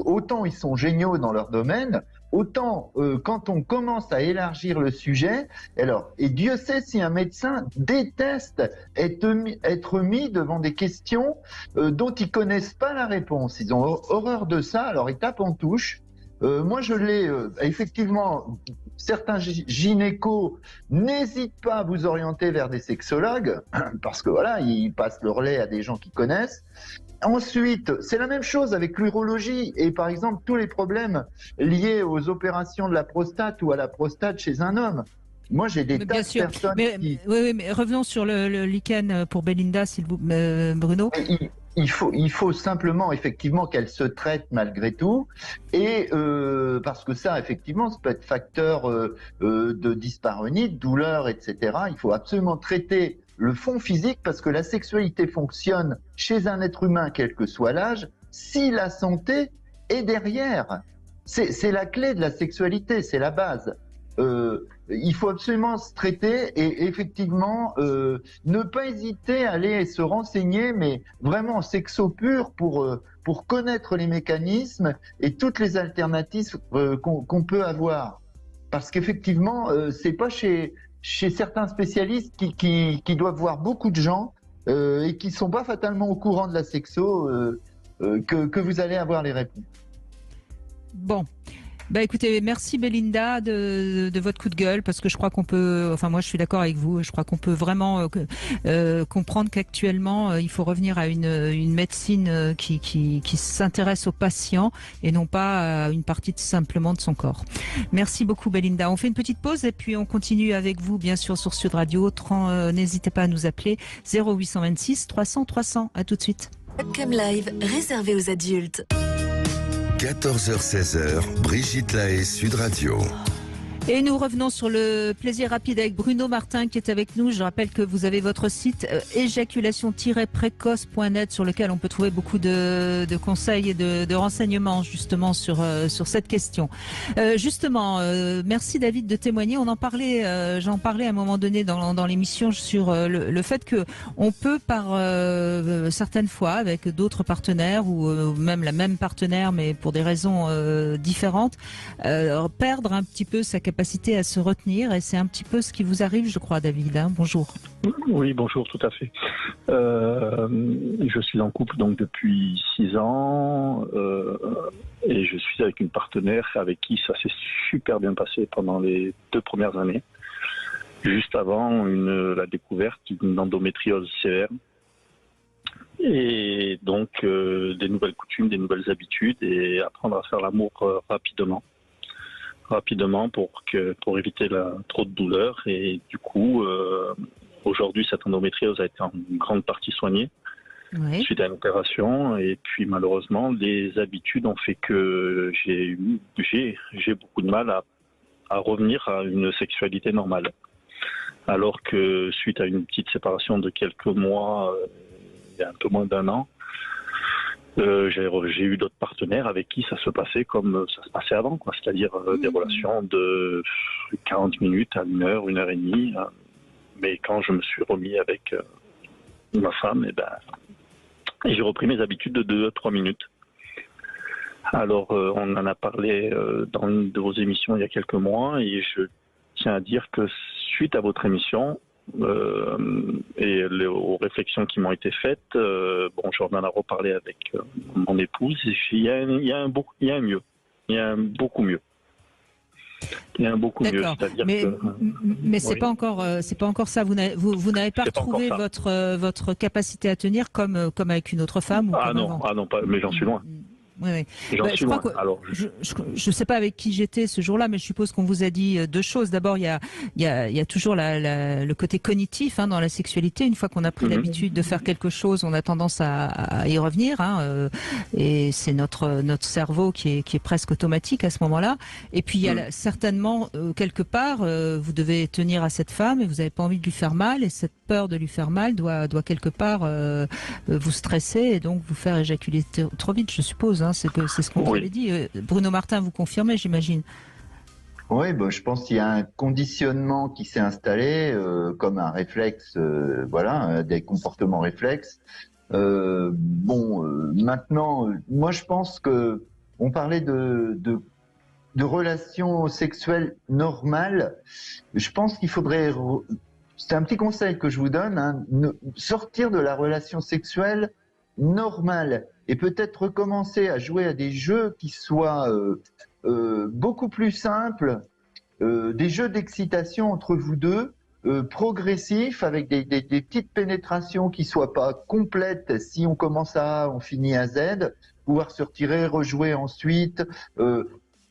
Autant ils sont géniaux dans leur domaine, autant quand on commence à élargir le sujet, et Dieu sait si un médecin déteste être mis devant des questions dont ils connaissent pas la réponse. Ils ont horreur de ça, alors ils tapent en touche. Moi, je l'ai effectivement. Certains gynécos n'hésitent pas à vous orienter vers des sexologues parce que voilà, ils passent le relais à des gens qui connaissent. Ensuite, c'est la même chose avec l'urologie et par exemple tous les problèmes liés aux opérations de la prostate ou à la prostate chez un homme. Moi, j'ai des tas de personnes qui... Oui, mais revenons sur le lichen pour Belinda, Bruno. Il faut simplement effectivement qu'elle se traite malgré tout, et parce que ça, effectivement, ça peut être facteur de dyspareunie, de douleur, etc. Il faut absolument traiter le fond physique parce que la sexualité fonctionne chez un être humain, quel que soit l'âge, si la santé est derrière. C'est la clé de la sexualité, c'est la base. Il faut absolument se traiter et effectivement ne pas hésiter à aller se renseigner, mais vraiment en sexo pur pour connaître les mécanismes et toutes les alternatives qu'on peut avoir. Parce qu'effectivement, c'est pas chez certains spécialistes qui doivent voir beaucoup de gens et qui sont pas fatalement au courant de la sexo que vous allez avoir les réponses. Bon. Bah écoutez, merci Belinda de votre coup de gueule parce que je crois qu'on peut, enfin moi je suis d'accord avec vous, je crois qu'on peut vraiment comprendre qu'actuellement il faut revenir à une médecine qui s'intéresse aux patients et non pas à une partie simplement de son corps. Merci beaucoup Belinda. On fait une petite pause et puis on continue avec vous bien sûr sur Sud Radio. N'hésitez pas à nous appeler 0826 300 300. À tout de suite. Webcam Live réservé aux adultes. 14h-16h, Brigitte Lahaie, Sud Radio. Et nous revenons sur le plaisir rapide avec Bruno Martin qui est avec nous. Je rappelle que vous avez votre site éjaculation-précoce.net sur lequel on peut trouver beaucoup de conseils et de renseignements justement sur cette question. Merci David de témoigner. On en parlait, j'en parlais à un moment donné dans l'émission sur le fait que on peut par certaines fois avec d'autres partenaires ou même la même partenaire mais pour des raisons différentes perdre un petit peu sa capacité à se retenir et c'est un petit peu ce qui vous arrive, je crois, David. Hein, bonjour. Oui, bonjour, tout à fait. Je suis en couple donc depuis 6 ans et je suis avec une partenaire avec qui ça s'est super bien passé pendant les 2 premières années, juste avant la découverte d'une endométriose sévère. Et donc des nouvelles coutumes, des nouvelles habitudes et apprendre à faire l'amour rapidement pour éviter trop de douleur. Et du coup, aujourd'hui, cette endométriose a été en grande partie soignée suite à une opération. Et puis malheureusement, les habitudes ont fait que j'ai beaucoup de mal à revenir à une sexualité normale. Alors que suite à une petite séparation de quelques mois, il y a un peu moins d'1 an, j'ai eu d'autres partenaires avec qui ça se passait comme ça se passait avant, quoi. C'est-à-dire des relations de 40 minutes à 1 heure, 1 heure et demie. Mais quand je me suis remis avec ma femme, j'ai repris mes habitudes de 2 à 3 minutes. Alors, on en a parlé dans une de vos émissions il y a quelques mois et je tiens à dire que suite à votre émission, et aux réflexions qui m'ont été faites, j'en ai reparlé avec mon épouse. Il y a un beaucoup mieux. Il y a un beaucoup mieux. C'est-à-dire mais c'est pas encore ça. Vous n'avez pas retrouvé votre capacité à tenir comme avec une autre femme ou non, pas. Mais j'en suis loin. Oui. Je sais pas avec qui j'étais ce jour-là, mais je suppose qu'on vous a dit 2 choses. D'abord, il y a toujours le côté cognitif dans la sexualité. Une fois qu'on a pris l'habitude de faire quelque chose, on a tendance à y revenir. Et c'est notre cerveau qui est presque automatique à ce moment-là. Et puis il y a certainement quelque part, vous devez tenir à cette femme et vous n'avez pas envie de lui faire mal. Et cette peur de lui faire mal doit quelque part vous stresser et donc vous faire éjaculer trop vite, je suppose. C'est ce qu'on vous avait dit. Bruno Martin, vous confirmez, j'imagine. Oui, je pense qu'il y a un conditionnement qui s'est installé comme un réflexe, des comportements réflexes. Maintenant, moi je pense que on parlait de relations sexuelles normales. Je pense qu'il faudrait, c'est un petit conseil que je vous donne, sortir de la relation sexuelle normale et peut-être recommencer à jouer à des jeux qui soient beaucoup plus simple, des jeux d'excitation entre vous deux, progressifs, avec des petites pénétrations qui soient pas complètes. Si on commence à A, on finit à Z, pouvoir se retirer, rejouer ensuite,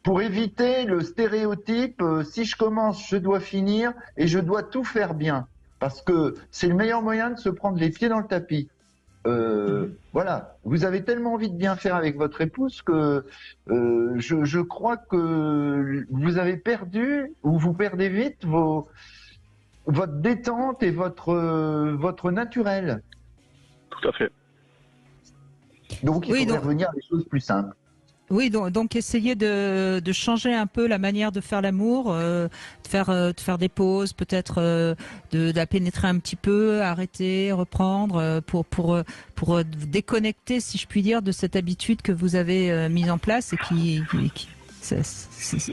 pour éviter le stéréotype, si je commence, je dois finir et je dois tout faire bien, parce que c'est le meilleur moyen de se prendre les pieds dans le tapis. Voilà, vous avez tellement envie de bien faire avec votre épouse que je crois que vous avez perdu, ou vous perdez vite votre détente et votre naturel. Tout à fait. Donc il faut revenir à des choses plus simples. Oui, donc essayer de changer un peu la manière de faire l'amour, de faire des pauses, peut-être de la pénétrer un petit peu, arrêter, reprendre, pour déconnecter, si je puis dire, de cette habitude que vous avez mise en place et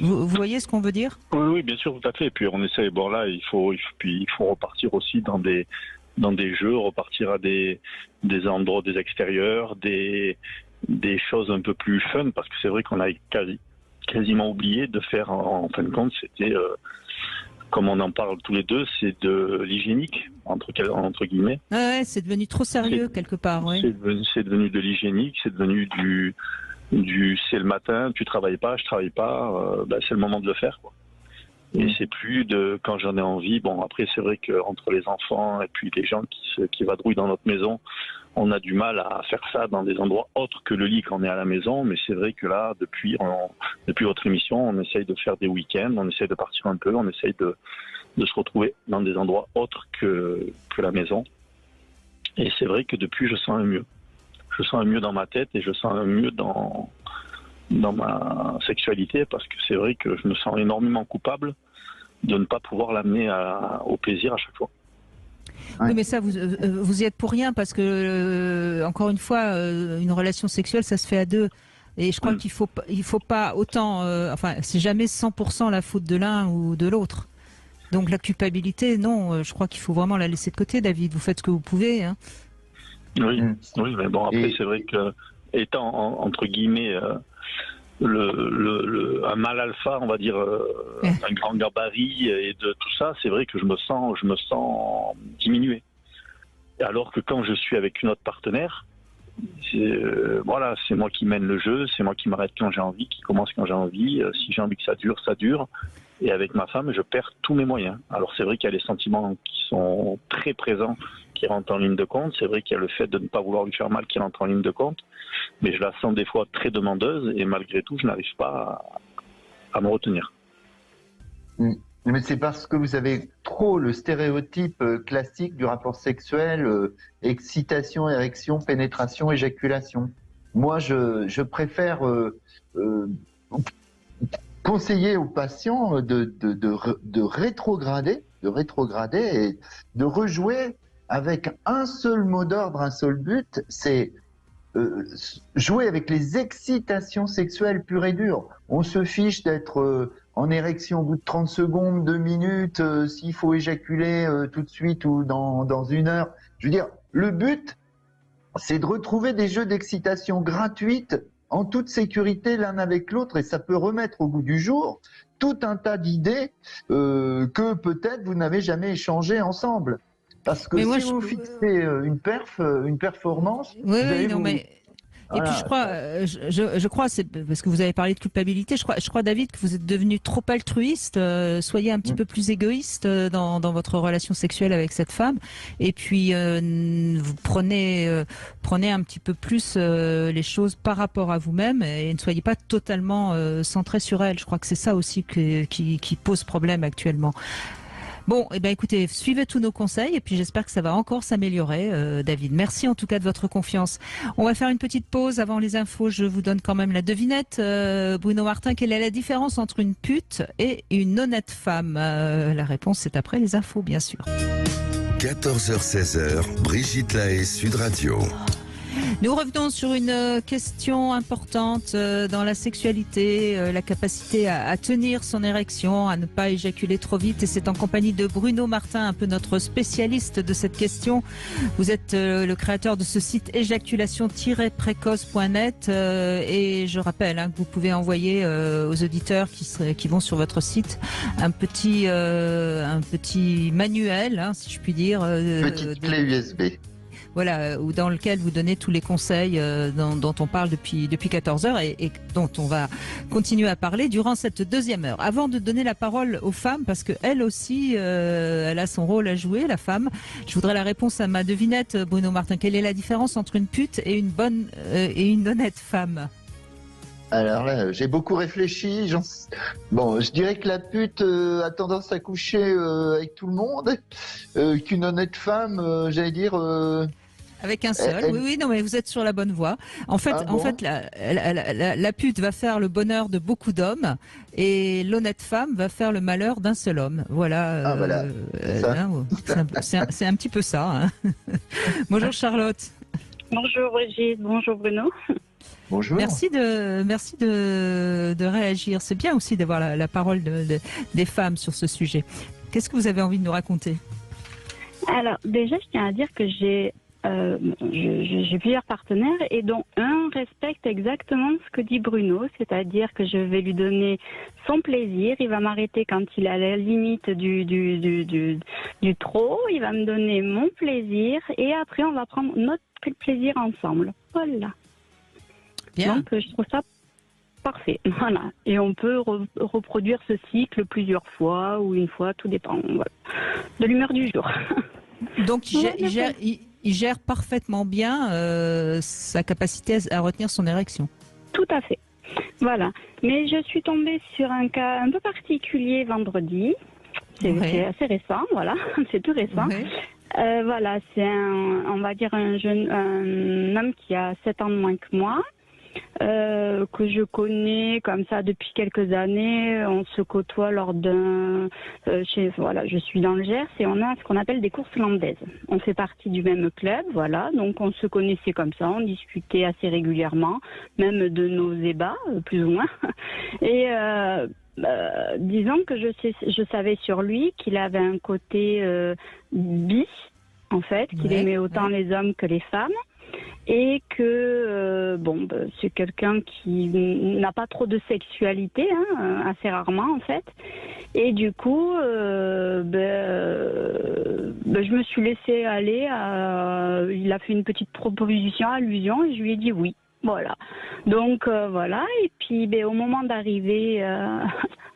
vous voyez ce qu'on veut dire ? Oui, bien sûr, tout à fait. Et puis on essaie. Bon là, il faut repartir aussi dans des jeux, repartir à des endroits, des extérieurs, des choses un peu plus fun, parce que c'est vrai qu'on a quasiment oublié de faire, en fin de compte, c'était, comme on en parle tous les deux, c'est de l'hygiénique, entre guillemets. Ouais, c'est devenu trop sérieux quelque part, oui. C'est devenu de l'hygiénique, c'est devenu du c'est le matin, tu travailles pas, je travaille pas, c'est le moment de le faire, quoi. Et c'est plus de quand j'en ai envie. Bon, après, c'est vrai qu'entre les enfants et puis les gens qui vadrouillent dans notre maison, on a du mal à faire ça dans des endroits autres que le lit quand on est à la maison. Mais c'est vrai que là, depuis votre émission, on essaye de faire des week-ends, on essaye de partir un peu, on essaye de se retrouver dans des endroits autres que la maison. Et c'est vrai que depuis, je sens un mieux. Je sens un mieux dans ma tête et je sens un mieux dans ma sexualité, parce que c'est vrai que je me sens énormément coupable de ne pas pouvoir l'amener au plaisir à chaque fois. Ouais. Oui, mais ça, vous y êtes pour rien, parce que, encore une fois, une relation sexuelle, ça se fait à deux. Et je crois qu'il faut pas autant, c'est jamais 100% la faute de l'un ou de l'autre. Donc la culpabilité, non, je crois qu'il faut vraiment la laisser de côté, David. Vous faites ce que vous pouvez, hein. Oui, mais bon, après, c'est vrai que, étant, entre guillemets, un mâle alpha, on va dire, un grand gabarit et de tout ça, c'est vrai que je me sens diminué. Alors que quand je suis avec une autre partenaire, c'est moi qui mène le jeu, c'est moi qui m'arrête quand j'ai envie, qui commence quand j'ai envie. Si j'ai envie que ça dure, ça dure. Et avec ma femme, je perds tous mes moyens. Alors c'est vrai qu'il y a les sentiments qui sont très présents, qui rentrent en ligne de compte. C'est vrai qu'il y a le fait de ne pas vouloir lui faire mal qui rentre en ligne de compte. Mais je la sens des fois très demandeuse et malgré tout, je n'arrive pas à me retenir. Mais c'est parce que vous avez trop le stéréotype classique du rapport sexuel, excitation, érection, pénétration, éjaculation. Moi, je préfère conseiller aux patients de rétrograder et de rejouer avec un seul mot d'ordre, un seul but, c'est jouer avec les excitations sexuelles pures et dures. On se fiche d'être en érection au bout de 30 secondes, 2 minutes, s'il faut éjaculer tout de suite ou dans 1 heure. Je veux dire, le but, c'est de retrouver des jeux d'excitation gratuites en toute sécurité l'un avec l'autre, et ça peut remettre au goût du jour tout un tas d'idées que peut-être vous n'avez jamais échangées ensemble. Parce que si vous fixez une performance... Et puis je crois, c'est parce que vous avez parlé de culpabilité, je crois David, que vous êtes devenu trop altruiste. Soyez un petit peu plus égoïste dans votre relation sexuelle avec cette femme, et puis vous prenez un petit peu plus les choses par rapport à vous-même, et ne soyez pas totalement centré sur elle. Je crois que c'est ça aussi qui pose problème actuellement. Bon, écoutez, suivez tous nos conseils et puis j'espère que ça va encore s'améliorer, David. Merci en tout cas de votre confiance. On va faire une petite pause avant les infos. Je vous donne quand même la devinette. Bruno Martin, quelle est la différence entre une pute et une honnête femme ? La réponse, c'est après les infos, bien sûr. 14h-16h, Brigitte Lahaie, Sud Radio. Nous revenons sur une question importante dans la sexualité, la capacité à tenir son érection, à ne pas éjaculer trop vite. Et c'est en compagnie de Bruno Martin, un peu notre spécialiste de cette question. Vous êtes le créateur de ce site éjaculation-précoce.net et je rappelle que vous pouvez envoyer aux auditeurs qui vont sur votre site un petit manuel, si je puis dire. Petite clé USB. Voilà, ou dans lequel vous donnez tous les conseils dont on parle depuis 14 heures et dont on va continuer à parler durant cette deuxième heure. Avant de donner la parole aux femmes, parce qu'elle aussi, elle a son rôle à jouer, la femme, je voudrais la réponse à ma devinette, Bruno Martin. Quelle est la différence entre une pute et une bonne et une honnête femme ? Alors là, j'ai beaucoup réfléchi. Bon, je dirais que la pute a tendance à coucher avec tout le monde, qu'une honnête femme, j'allais dire... Avec un seul, oui, non, mais vous êtes sur la bonne voie. En fait, la pute va faire le bonheur de beaucoup d'hommes et l'honnête femme va faire le malheur d'un seul homme. Voilà. C'est un petit peu ça. Bonjour Charlotte. Bonjour Brigitte, bonjour Bruno. Bonjour. Merci de réagir. C'est bien aussi d'avoir la parole des femmes sur ce sujet. Qu'est-ce que vous avez envie de nous raconter ? Alors, déjà, je tiens à dire que j'ai plusieurs partenaires et dont un respecte exactement ce que dit Bruno, c'est-à-dire que je vais lui donner son plaisir, il va m'arrêter quand il est à la limite du trop, il va me donner mon plaisir et après on va prendre notre plaisir ensemble. Voilà. Bien. Donc je trouve ça parfait. Voilà. Et on peut reproduire ce cycle plusieurs fois ou une fois, tout dépend de l'humeur du jour. Donc il gère parfaitement bien sa capacité à retenir son érection. Tout à fait. Voilà. Mais je suis tombée sur un cas un peu particulier vendredi. C'est assez récent, voilà. C'est tout récent. Oui. Voilà, c'est un homme qui a 7 ans de moins que moi. Que je connais comme ça depuis quelques années. On se côtoie lors d'un... je suis dans le Gers et on a ce qu'on appelle des courses landaises. On fait partie du même club, voilà. Donc on se connaissait comme ça, on discutait assez régulièrement, même de nos ébats, plus ou moins. Et disons que je savais sur lui qu'il avait un côté bi, en fait, qu'il aimait autant les hommes que les femmes. Et que c'est quelqu'un qui n'a pas trop de sexualité, assez rarement en fait. Et du coup, je me suis laissée aller. Il a fait une petite proposition, allusion, et je lui ai dit oui. Voilà. Donc voilà. Et puis, au moment d'arriver à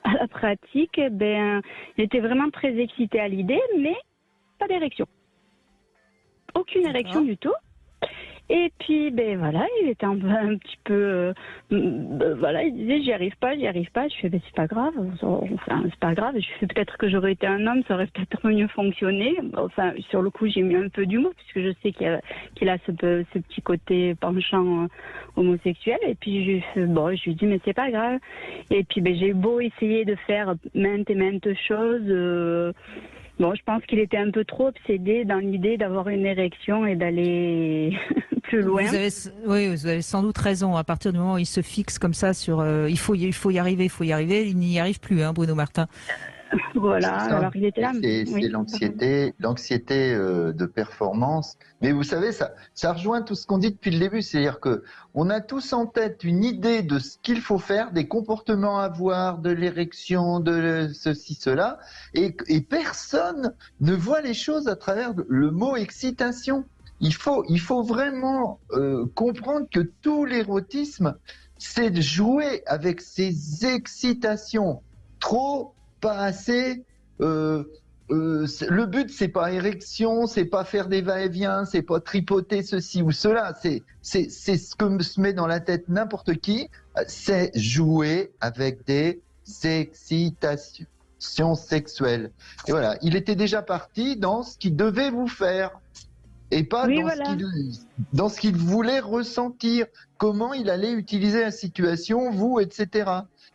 la pratique, j'étais vraiment très excitée à l'idée, mais pas d'érection. Aucune érection du tout. Et puis, il était un petit peu... il disait, j'y arrive pas. Je fais, c'est pas grave. C'est pas grave. Je fais, peut-être que j'aurais été un homme, ça aurait peut-être mieux fonctionné. Sur le coup, j'ai mis un peu d'humour, puisque je sais qu'il a ce petit côté penchant homosexuel. Et puis, je lui ai dit, mais c'est pas grave. Et puis, j'ai eu beau essayer de faire maintes et maintes choses... je pense qu'il était un peu trop obsédé dans l'idée d'avoir une érection et d'aller plus loin. Vous avez sans doute raison. À partir du moment où il se fixe comme ça sur il faut y arriver, il n'y arrive plus, Bruno Martin. Voilà, alors il était là. C'est l'anxiété de performance. Mais vous savez, ça rejoint tout ce qu'on dit depuis le début. C'est-à-dire que on a tous en tête une idée de ce qu'il faut faire, des comportements à avoir, de l'érection, de ceci, cela. Et personne ne voit les choses à travers le mot excitation. Il faut vraiment comprendre que tout l'érotisme, c'est de jouer avec ces excitations. Trop, pas assez. Le but, c'est pas érection, c'est pas faire des va-et-vient, c'est pas tripoter ceci ou cela. C'est ce que se met dans la tête n'importe qui. C'est jouer avec des excitations sexuelles. Et voilà, il était déjà parti dans ce qu'il devait vous faire. Et pas dans ce qu'il voulait ressentir, comment il allait utiliser la situation, vous, etc.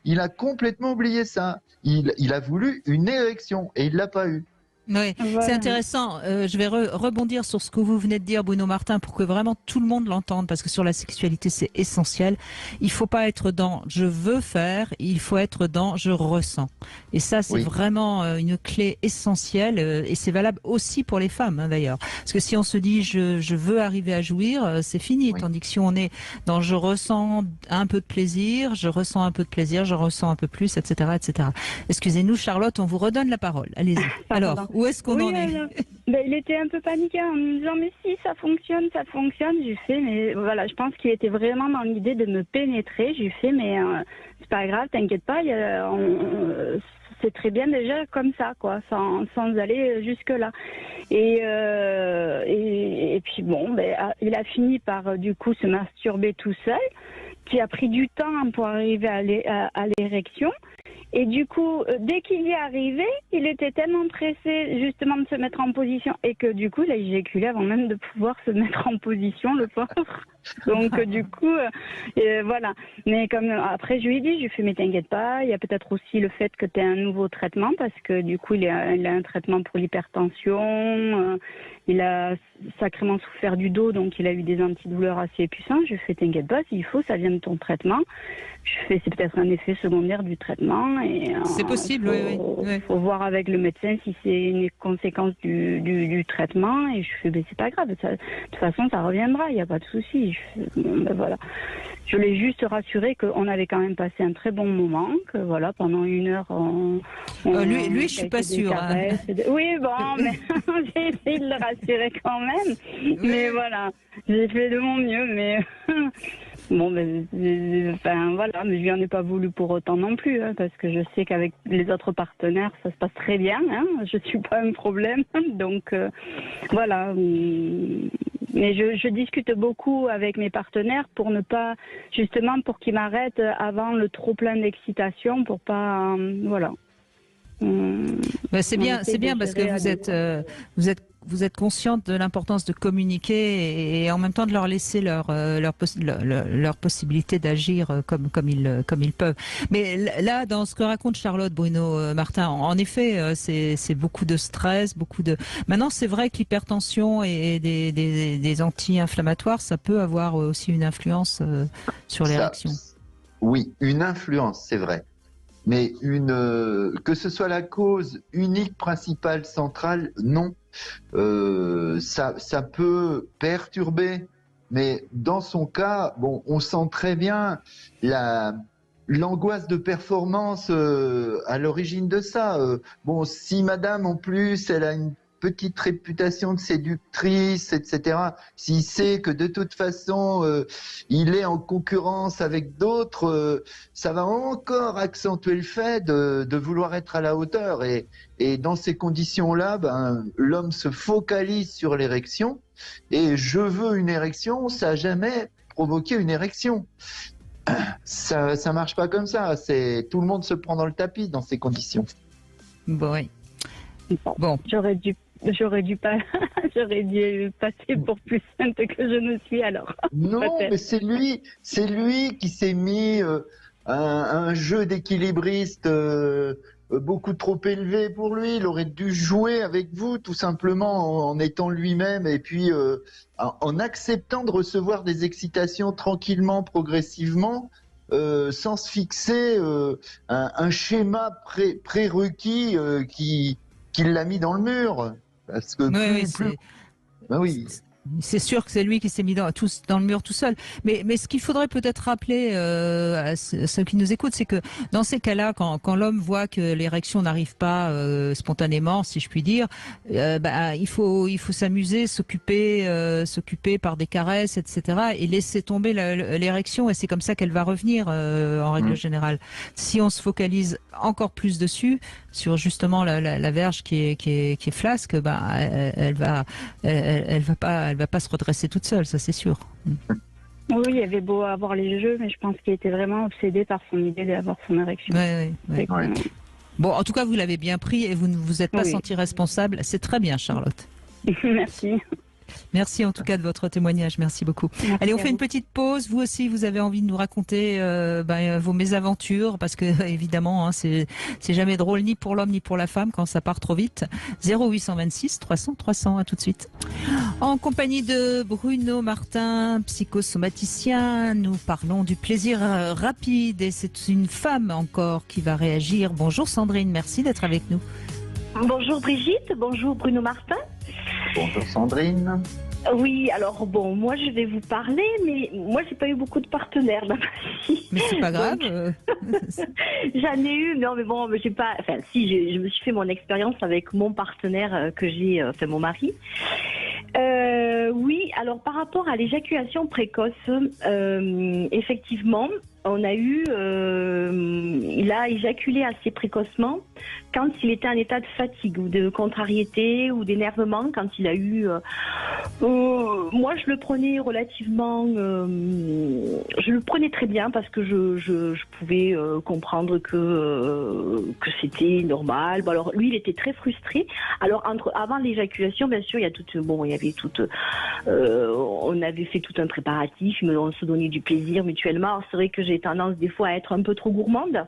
Il a complètement oublié ça. Il a voulu une érection et il l'a pas eu. Oui, Voilà. c'est intéressant. Je vais rebondir sur ce que vous venez de dire, Bruno Martin, pour que vraiment tout le monde l'entende, parce que sur la sexualité, c'est essentiel. Il faut pas être dans je veux faire, il faut être dans je ressens. Et ça, c'est Oui. vraiment une clé essentielle, et c'est valable aussi pour les femmes, hein, d'ailleurs. Parce que si on se dit je veux arriver à jouir, c'est fini. Oui. Tandis que si on est dans je ressens un peu de plaisir, je ressens un peu de plaisir, je ressens un peu plus, etc., etc. Excusez-nous, Charlotte, on vous redonne la parole. Allez-y. Alors. Pardon. Où est-ce qu'on en est? Il était un peu paniqué en me disant mais si ça fonctionne. J'ai fait mais voilà, je pense qu'il était vraiment dans l'idée de me pénétrer. J'ai fait mais c'est pas grave, t'inquiète pas, c'est très bien déjà comme ça quoi, sans aller jusque là. Et puis bon, il a fini par du coup se masturber tout seul, qui a pris du temps pour arriver à l'érection. Et du coup, dès qu'il y est arrivé, il était tellement pressé justement de se mettre en position et que du coup, il a éjaculé avant même de pouvoir se mettre en position, le pauvre. Donc du coup, voilà. Mais comme après je lui ai dit, je lui ai fait mais t'inquiète pas, il y a peut-être aussi le fait que tu as un nouveau traitement parce que du coup il a un traitement pour l'hypertension, il a sacrément souffert du dos donc il a eu des antidouleurs assez puissants. Je lui ai fait t'inquiète pas, s'il faut ça vient de ton traitement. Je lui ai fait c'est peut-être un effet secondaire du traitement et c'est possible, oui. Faut voir avec le médecin si c'est une conséquence du traitement et je lui ai fait c'est pas grave, de toute façon ça reviendra, il n'y a pas de souci. Voilà. Je l'ai juste rassuré qu'on avait quand même passé un très bon moment, que voilà, pendant 1 heure, lui, je suis pas sûre. Hein. Oui, bon, mais j'ai essayé de le rassurer quand même. Oui. Mais voilà, j'ai fait de mon mieux, mais bon, voilà, mais je lui en ai pas voulu pour autant non plus, hein, parce que je sais qu'avec les autres partenaires, ça se passe très bien. Hein, je suis pas un problème, donc voilà. Mais je discute beaucoup avec mes partenaires pour ne pas, justement, pour qu'ils m'arrêtent avant le trop plein d'excitation, pour pas, voilà. C'est bien parce que vous êtes consciente de l'importance de communiquer et en même temps de leur laisser leur possibilité d'agir comme ils peuvent. Mais là, dans ce que raconte Charlotte, Bruno Martin, en effet, c'est beaucoup de stress, Maintenant, c'est vrai que l'hypertension et des anti-inflammatoires, ça peut avoir aussi une influence sur l'érection. Oui, une influence, c'est vrai. Mais que ce soit la cause unique, principale, centrale, non. Ça peut perturber, mais dans son cas, bon, on sent très bien l'angoisse de performance à l'origine de ça. Bon, si madame, en plus, elle a une petite réputation de séductrice, etc. S'il sait que de toute façon, il est en concurrence avec d'autres, ça va encore accentuer le fait de vouloir être à la hauteur. Et dans ces conditions-là, l'homme se focalise sur l'érection. Et je veux une érection, ça n'a jamais provoqué une érection. Ça marche pas comme ça. Tout le monde se prend dans le tapis dans ces conditions. Bon, oui. Bon. J'aurais dû passer pour plus sainte que je ne suis alors. Non, mais c'est lui qui s'est mis un jeu d'équilibriste beaucoup trop élevé pour lui. Il aurait dû jouer avec vous tout simplement en étant lui-même et puis en acceptant de recevoir des excitations tranquillement, progressivement, sans se fixer un schéma prérequis qui l'a mis dans le mur. Parce que oui. C'est sûr que c'est lui qui s'est mis dans le mur tout seul. Mais ce qu'il faudrait peut-être rappeler à ceux qui nous écoutent, c'est que dans ces cas-là, quand l'homme voit que l'érection n'arrive pas spontanément, si je puis dire, il faut s'amuser, s'occuper par des caresses, etc. et laisser tomber l'érection. Et c'est comme ça qu'elle va revenir en règle générale. Si on se focalise encore plus dessus, sur justement la verge qui est flasque, elle va pas se redresser toute seule, ça c'est sûr. Oui, il avait beau avoir les jeux, mais je pense qu'il était vraiment obsédé par son idée d'avoir son érection. Oui. Bon, en tout cas, vous l'avez bien pris et vous ne vous êtes pas senti responsable. C'est très bien, Charlotte. Merci. Merci en tout cas de votre témoignage, merci beaucoup. Merci Allez, on à fait vous. une petite pause. Vous aussi, vous avez envie de nous raconter vos mésaventures, parce que évidemment, c'est jamais drôle ni pour l'homme ni pour la femme quand ça part trop vite. 0826 300 300, à tout de suite. En compagnie de Bruno Martin, psychosomaticien, nous parlons du plaisir rapide et c'est une femme encore qui va réagir. Bonjour Sandrine, merci d'être avec nous. Bonjour Brigitte, bonjour Bruno Martin. Bonjour Sandrine. Oui, alors bon, moi je vais vous parler, mais moi j'ai pas eu beaucoup de partenaires dans ma vie. Mais c'est pas grave. J'en ai eu, non mais bon, j'ai pas. Enfin, si, je me suis fait mon expérience avec mon partenaire que j'ai, enfin mon mari. Oui, alors par rapport à l'éjaculation précoce, effectivement, on a eu, il a éjaculé assez précocement quand il était en état de fatigue ou de contrariété ou d'énervement, quand il a eu, moi je le prenais relativement, je le prenais très bien parce que je pouvais comprendre que c'était normal. Bon, alors lui il était très frustré. Alors avant l'éjaculation, bien sûr, il y avait on avait fait tout un préparatif, mais on se donnait du plaisir mutuellement. Alors, c'est vrai que j'ai tendance des fois à être un peu trop gourmande,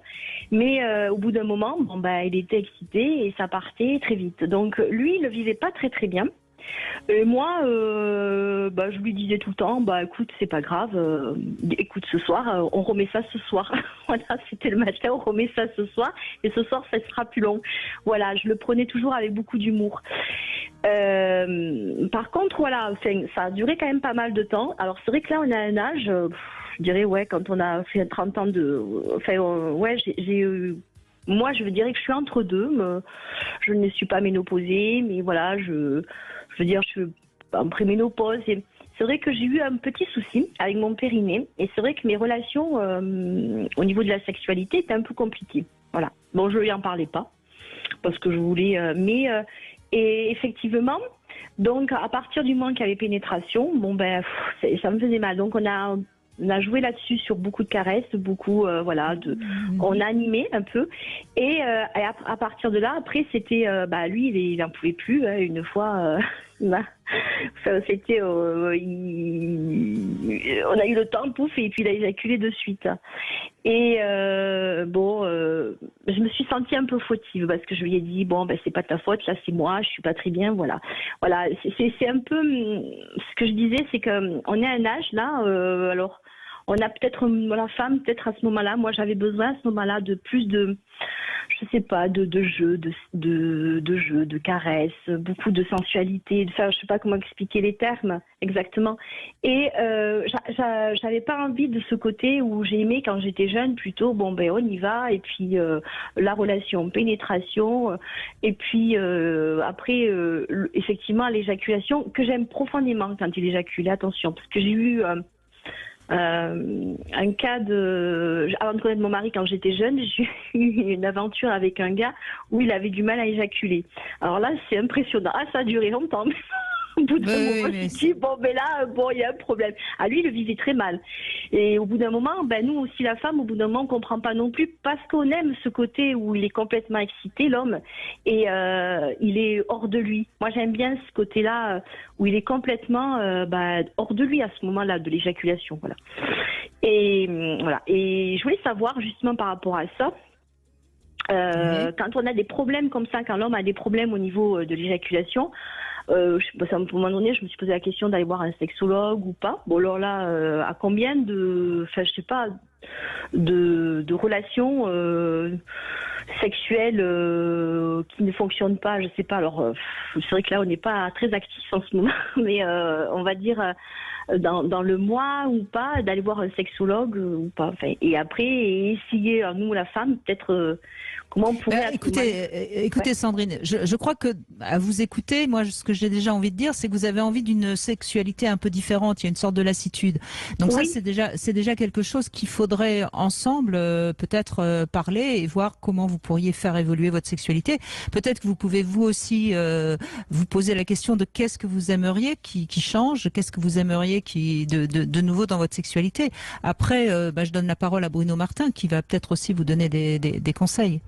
mais au bout d'un moment, il était excité et ça partait très vite. Donc lui, il le vivait pas très très bien. Et moi, je lui disais tout le temps, écoute, c'est pas grave, écoute, ce soir, on remet ça ce soir. Voilà, c'était le matin, on remet ça ce soir, et ce soir, ça sera plus long. Voilà, je le prenais toujours avec beaucoup d'humour. Par contre, voilà, ça a duré quand même pas mal de temps. Alors c'est vrai que là, on a un âge, je dirais, ouais, quand on a fait 30 ans moi, je dirais que je suis entre deux. Je ne suis pas ménopausée, mais voilà, je veux dire, je suis en préménopause. Et c'est vrai que j'ai eu un petit souci avec mon périnée. Et c'est vrai que mes relations au niveau de la sexualité étaient un peu compliquées. Voilà. Bon, je lui en parlais pas parce que je voulais... et effectivement, donc à partir du moment qu'il y avait pénétration, ça me faisait mal. Donc on a joué là-dessus sur beaucoup de caresses, beaucoup, on a animé un peu. Et à partir de là, après, c'était, lui, il en pouvait plus. Hein, une fois, c'était, on a eu le temps, pouf, et puis il a éjaculé de suite. Et je me suis sentie un peu fautive parce que je lui ai dit, c'est pas ta faute, là, c'est moi, je suis pas très bien, voilà. Voilà, c'est un peu, ce que je disais, c'est que on est à un âge là, alors. On a peut-être, la femme, peut-être à ce moment-là, moi j'avais besoin à ce moment-là de plus de, je sais pas, de jeux, de caresses, beaucoup de sensualité, je sais pas comment expliquer les termes exactement. Et j'avais pas envie de ce côté où j'ai aimé quand j'étais jeune, plutôt, on y va, et puis la relation, pénétration, et puis après, effectivement, l'éjaculation, que j'aime profondément quand il éjaculait, attention, parce que j'ai eu... un cas avant de connaître mon mari quand j'étais jeune, j'ai eu une aventure avec un gars où il avait du mal à éjaculer. Alors là, c'est impressionnant. Ah, ça a duré longtemps. Au bout d'un moment, je me suis dit, il y a un problème. Ah, lui, il le vivait très mal. Et au bout d'un moment, nous aussi, la femme, au bout d'un moment, on comprend pas non plus parce qu'on aime ce côté où il est complètement excité, l'homme, et il est hors de lui. Moi, j'aime bien ce côté-là où il est complètement hors de lui à ce moment-là, de l'éjaculation. Voilà. Et voilà. Et je voulais savoir, justement, par rapport à ça, quand on a des problèmes comme ça, quand l'homme a des problèmes au niveau de l'éjaculation, à un moment donné, je me suis posé la question d'aller voir un sexologue ou pas. Bon, alors là, à combien de relations sexuelles qui ne fonctionnent pas, je sais pas. Alors, c'est vrai que là, on n'est pas très actifs en ce moment, mais on va dire dans le mois ou pas, d'aller voir un sexologue ou pas. Enfin, et après, essayer, nous, la femme, peut-être... Comment on pourrait écoutez Sandrine, je crois que à vous écouter, moi ce que j'ai déjà envie de dire, c'est que vous avez envie d'une sexualité un peu différente, il y a une sorte de lassitude. Donc ça c'est déjà quelque chose qu'il faudrait ensemble peut-être parler et voir comment vous pourriez faire évoluer votre sexualité. Peut-être que vous pouvez vous aussi vous poser la question de qu'est-ce que vous aimeriez qui change, qu'est-ce que vous aimeriez qui de nouveau dans votre sexualité. Après je donne la parole à Bruno Martin qui va peut-être aussi vous donner des conseils.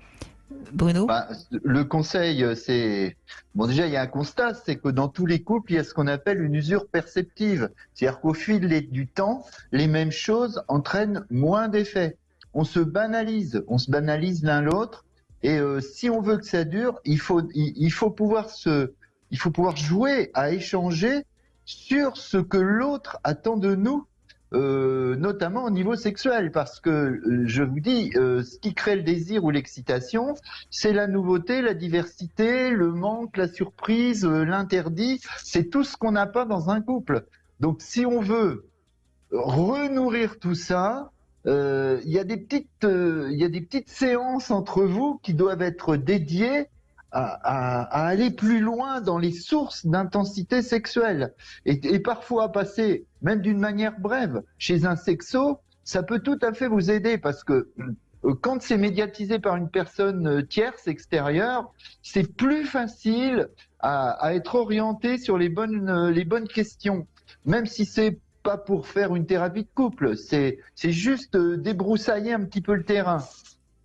Bruno? Bah, le conseil, c'est... Bon, déjà, il y a un constat, c'est que dans tous les couples, il y a ce qu'on appelle une usure perceptive. C'est-à-dire qu'au fil du temps, les mêmes choses entraînent moins d'effets. On se banalise l'un l'autre. Et si on veut que ça dure, il faut pouvoir jouer à échanger sur ce que l'autre attend de nous. Notamment au niveau sexuel, parce que je vous dis, ce qui crée le désir ou l'excitation, c'est la nouveauté, la diversité, le manque, la surprise, l'interdit, c'est tout ce qu'on n'a pas dans un couple. Donc si on veut renourrir tout ça, il y a des petites séances entre vous qui doivent être dédiées à aller plus loin dans les sources d'intensité sexuelle. Et parfois passer, même d'une manière brève, chez un sexo, ça peut tout à fait vous aider parce que quand c'est médiatisé par une personne tierce, extérieure, c'est plus facile à être orienté sur les bonnes questions. Même si c'est pas pour faire une thérapie de couple, c'est juste débroussailler un petit peu le terrain.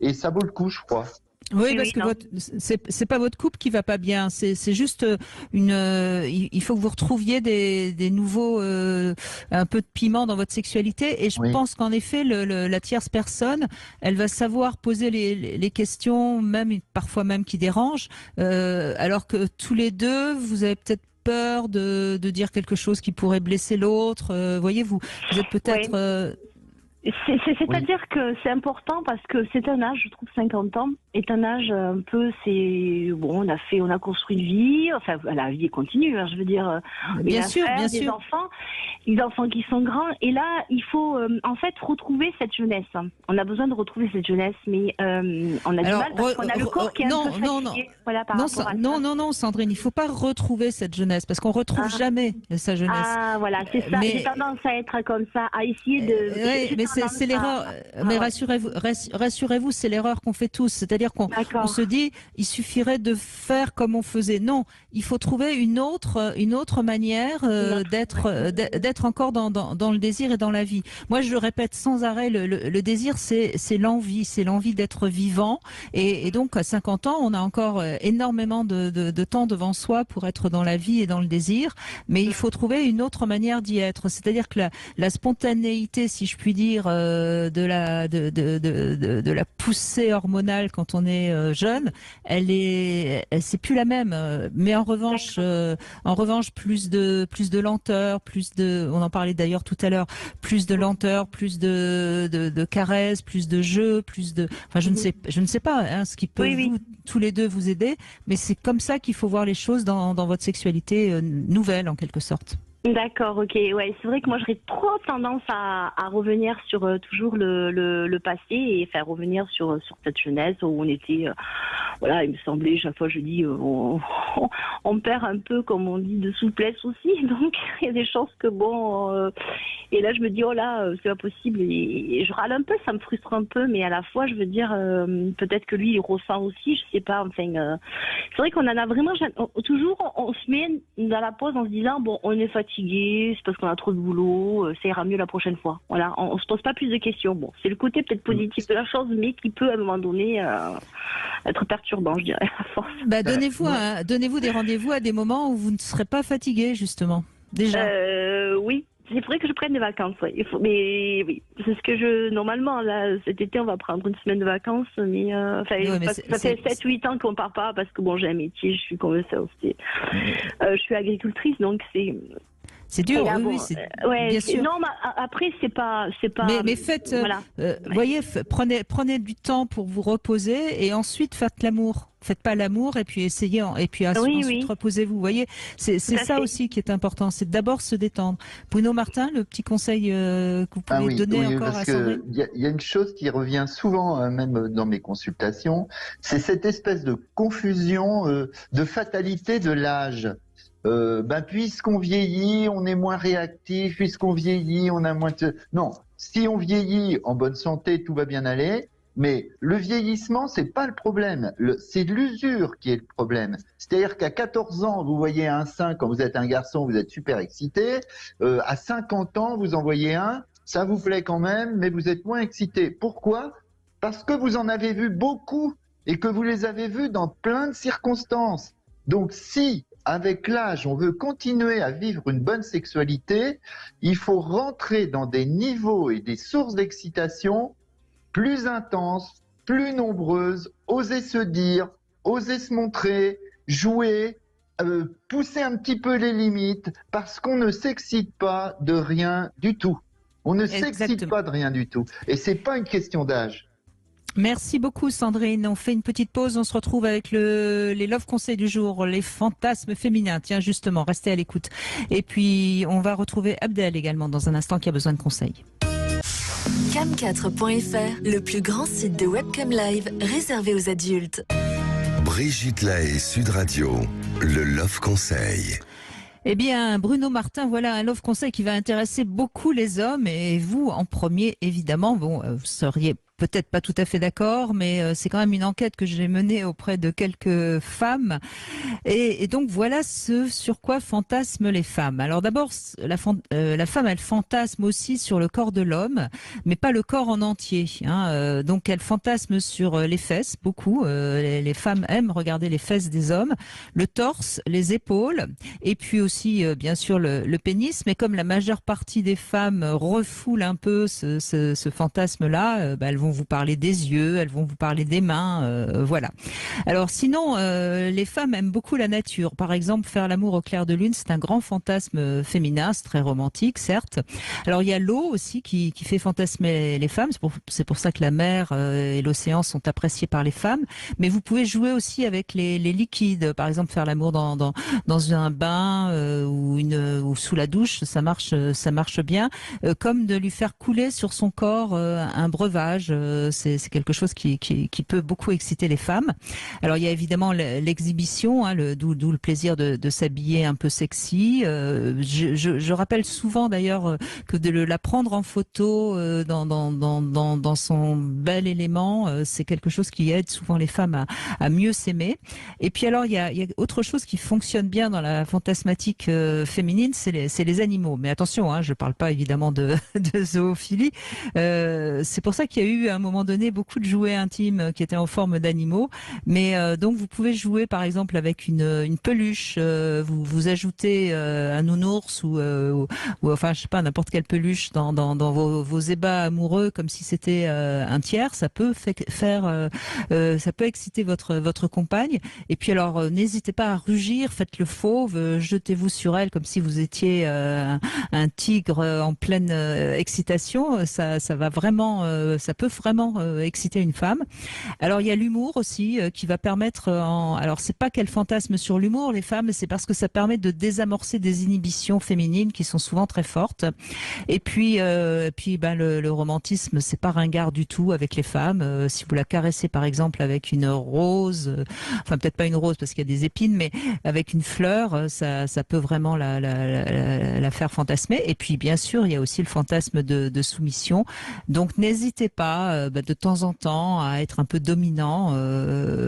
Et ça vaut le coup, je crois. Oui, parce que c'est pas votre couple qui va pas bien. C'est juste il faut que vous retrouviez des nouveaux, un peu de piment dans votre sexualité. Et je pense qu'en effet, la tierce personne, elle va savoir poser les questions, parfois même qui dérangent, alors que tous les deux, vous avez peut-être peur de dire quelque chose qui pourrait blesser l'autre. Voyez, vous êtes peut-être... C'est-à-dire que c'est important parce que c'est un âge, je trouve 50 ans, est un âge un peu, on a construit une vie, enfin la vie continue, hein, je veux dire, bien sûr, des enfants qui sont grands, et là il faut en fait retrouver cette jeunesse. On a besoin de retrouver cette jeunesse, mais on a du mal parce qu'on a le corps qui est un peu fatigué. Voilà, non, Sandrine, il faut pas retrouver cette jeunesse parce qu'on retrouve jamais sa jeunesse. Ah voilà, c'est ça. Mais... J'ai tendance à être comme ça, à essayer de. Mais c'est l'erreur. Mais rassurez-vous, c'est l'erreur qu'on fait tous. C'est-à-dire qu'on se dit, il suffirait de faire comme on faisait. Non, il faut trouver une autre manière d'être encore dans le désir et dans la vie. Moi, je le répète sans arrêt, le désir, c'est l'envie d'être vivant. Et donc, à 50 ans, on a encore énormément de temps devant soi pour être dans la vie et dans le désir. Mais il faut trouver une autre manière d'y être. C'est-à-dire que la spontanéité, si je puis dire, de la poussée hormonale quand on est jeune, c'est plus la même. Mais en revanche, plus de lenteur, on en parlait d'ailleurs tout à l'heure, plus de lenteur, plus de caresses, plus de jeux, enfin je ne sais pas, hein, ce qui peut tous les deux vous aider, mais c'est comme ça qu'il faut voir les choses dans votre sexualité nouvelle en quelque sorte. D'accord, ok. Ouais, c'est vrai que moi j'aurais trop tendance à revenir sur toujours le passé et faire revenir sur cette jeunesse où on était, voilà, il me semblait, chaque fois je dis, on perd un peu, comme on dit, de souplesse aussi. Donc il y a des chances que et là je me dis, oh là, c'est pas possible. Et je râle un peu, ça me frustre un peu, mais à la fois je veux dire, peut-être que lui il ressent aussi, je sais pas. Enfin, c'est vrai qu'on en a vraiment, toujours on se met dans la pause en se disant, bon, on est fatigué. C'est parce qu'on a trop de boulot, ça ira mieux la prochaine fois. Voilà, on se pose pas plus de questions. Bon, c'est le côté peut-être positif de la chose, mais qui peut à un moment donné être perturbant, je dirais, à force. Donnez-vous des rendez-vous à des moments où vous ne serez pas fatigué, justement. Déjà. Oui. Il faudrait que je prenne des vacances, mais oui, c'est ce que normalement, là, cet été, on va prendre une semaine de vacances, mais, ça fait 7-8 ans qu'on part pas, parce que j'ai un métier, je suis je suis agricultrice, donc c'est dur, oui, bien sûr. Non, mais après, c'est pas. Mais faites, voyez, prenez du temps pour vous reposer et ensuite faites l'amour. Faites pas l'amour et puis ensuite reposez-vous. Vous voyez, c'est ça aussi qui est important. C'est d'abord se détendre. Bruno Martin, le petit conseil que vous pouvez donner encore à Sandrine. Il y a une chose qui revient souvent, même dans mes consultations, c'est cette espèce de confusion, de fatalité de l'âge. Puisqu'on vieillit, on est moins réactif, puisqu'on vieillit, on a moins de... Non, si on vieillit en bonne santé, tout va bien aller, mais le vieillissement, c'est pas le problème, c'est l'usure qui est le problème. C'est-à-dire qu'à 14 ans, vous voyez un sein, quand vous êtes un garçon, vous êtes super excité, à 50 ans, vous en voyez un, ça vous plaît quand même, mais vous êtes moins excité. Pourquoi ? Parce que vous en avez vu beaucoup et que vous les avez vus dans plein de circonstances. Donc si, avec l'âge, on veut continuer à vivre une bonne sexualité, il faut rentrer dans des niveaux et des sources d'excitation plus intenses, plus nombreuses, oser se dire, oser se montrer, jouer, pousser un petit peu les limites, parce qu'on ne s'excite pas de rien du tout. On ne s'excite pas de rien du tout. Et c'est pas une question d'âge. Merci beaucoup Sandrine. On fait une petite pause. On se retrouve avec les Love Conseils du jour, les fantasmes féminins. Tiens, justement, restez à l'écoute. Et puis, on va retrouver Abdel également dans un instant qui a besoin de conseils. Cam4.fr, le plus grand site de webcam live réservé aux adultes. Brigitte Lahaie, Sud Radio, le Love Conseil. Eh bien, Bruno Martin, voilà un Love Conseil qui va intéresser beaucoup les hommes et vous en premier, évidemment. Bon, vous seriez peut-être pas tout à fait d'accord, mais c'est quand même une enquête que j'ai menée auprès de quelques femmes. Et donc, voilà ce sur quoi fantasment les femmes. Alors d'abord, la femme, elle fantasme aussi sur le corps de l'homme, mais pas le corps en entier. Donc, elle fantasme sur les fesses, beaucoup. Les femmes aiment regarder les fesses des hommes, le torse, les épaules, et puis aussi, bien sûr, le pénis. Mais comme la majeure partie des femmes refoulent un peu ce fantasme-là, elles vont vous parler des yeux, elles vont vous parler des mains, voilà. Alors sinon, les femmes aiment beaucoup la nature. Par exemple, faire l'amour au clair de lune, c'est un grand fantasme féminin, c'est très romantique, certes. Alors il y a l'eau aussi qui fait fantasmer les femmes. C'est pour ça que la mer et l'océan sont appréciés par les femmes. Mais vous pouvez jouer aussi avec les liquides. Par exemple, faire l'amour dans un bain ou sous la douche, ça marche bien. Comme de lui faire couler sur son corps un breuvage. C'est quelque chose qui peut beaucoup exciter les femmes. Alors il y a évidemment l'exhibition, d'où le plaisir de s'habiller un peu sexy. Je rappelle souvent d'ailleurs que de la prendre en photo dans son bel élément, c'est quelque chose qui aide souvent les femmes à mieux s'aimer. Et puis alors il y a autre chose qui fonctionne bien dans la fantasmatique féminine, c'est les animaux. Mais attention, je parle pas évidemment de zoophilie. C'est pour ça qu'il y a eu à un moment donné beaucoup de jouets intimes qui étaient en forme d'animaux, mais donc vous pouvez jouer par exemple avec une peluche, vous ajoutez un nounours ou enfin je sais pas, n'importe quelle peluche dans vos ébats amoureux comme si c'était un tiers, ça peut ça peut exciter votre compagne. Et puis alors n'hésitez pas à rugir, faites le fauve, jetez-vous sur elle comme si vous étiez un tigre en pleine excitation, ça va vraiment ça peut vraiment exciter une femme. Alors il y a l'humour aussi qui va permettre alors c'est pas qu'elle fantasme sur l'humour les femmes, c'est parce que ça permet de désamorcer des inhibitions féminines qui sont souvent très fortes. Et puis le romantisme, c'est pas ringard du tout avec les femmes. Si vous la caressez par exemple avec une rose, enfin peut-être pas une rose parce qu'il y a des épines, mais avec une fleur, ça peut vraiment la faire fantasmer. Et puis bien sûr, il y a aussi le fantasme de soumission. Donc n'hésitez pas de temps en temps à être un peu dominant,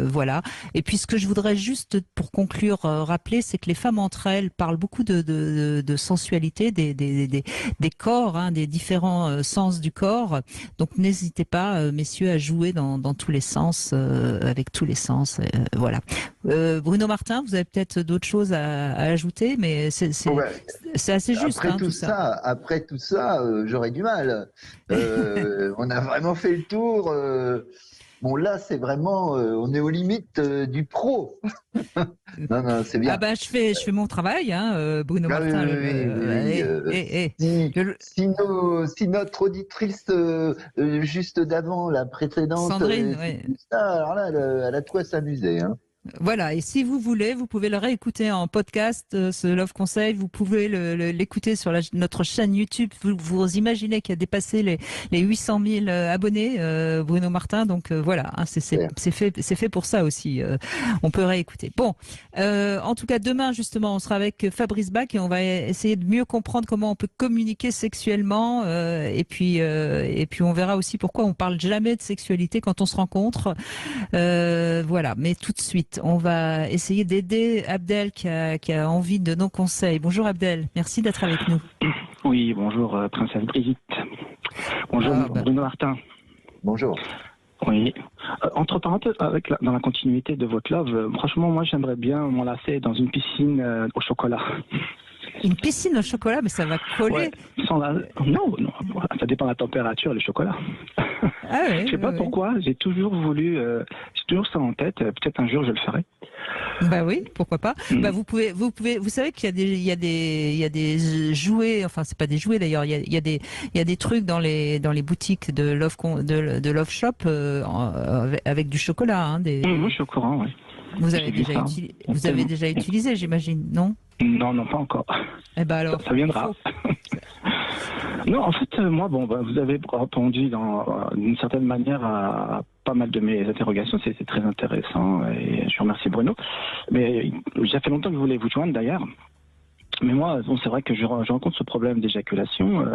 voilà. Et puis ce que je voudrais juste pour conclure rappeler, c'est que les femmes entre elles parlent beaucoup de sensualité, des corps, des différents sens du corps. Donc n'hésitez pas, messieurs, à jouer dans tous les sens, avec tous les sens, voilà. Bruno Martin, vous avez peut-être d'autres choses à ajouter, mais c'est assez juste. Après tout ça, j'aurais du mal. On a vraiment fait le tour. Bon, là, c'est vraiment, on est aux limites du pro. non, c'est bien. Ah ben, je fais mon travail, Bruno Martin. Si notre auditrice juste d'avant, la précédente, Sandrine, alors là, elle a de quoi s'amuser. Voilà, et si vous voulez, vous pouvez le réécouter en podcast, ce Love Conseil, vous pouvez l'écouter sur notre chaîne YouTube, vous imaginez qu'il a dépassé les 800 000 abonnés, Bruno Martin, donc voilà, c'est fait pour ça aussi, on peut réécouter. Bon, en tout cas demain justement, on sera avec Fabrice Bach et on va essayer de mieux comprendre comment on peut communiquer sexuellement, et puis on verra aussi pourquoi on parle jamais de sexualité quand on se rencontre, voilà, mais tout de suite. On va essayer d'aider Abdel qui a envie de nos conseils. Bonjour Abdel, merci d'être avec nous. Oui, bonjour Princesse Brigitte. Bonjour Bruno Martin. Bonjour. Oui. Entre parenthèses, dans la continuité de votre love, franchement, moi, j'aimerais bien m'enlacer dans une piscine au chocolat. Une piscine au chocolat, mais ça va coller. Ouais, non, ça dépend de la température, le chocolat. Ah oui, je sais pas pourquoi, j'ai toujours ça en tête. Peut-être un jour je le ferai. Bah oui, pourquoi pas. Bah vous savez qu'il y a des jouets, enfin c'est pas des jouets d'ailleurs, il y a des trucs dans les boutiques de Love Shop avec du chocolat. Hein, je suis au courant, oui. Vous avez déjà utilisé, j'imagine, non? Non, pas encore. Eh ben alors. Ça viendra. Non, en fait, moi, vous avez répondu d'une certaine manière à pas mal de mes interrogations. C'est très intéressant et je remercie Bruno. Mais ça fait longtemps que je voulais vous joindre d'ailleurs. Mais moi, c'est vrai que je rencontre ce problème d'éjaculation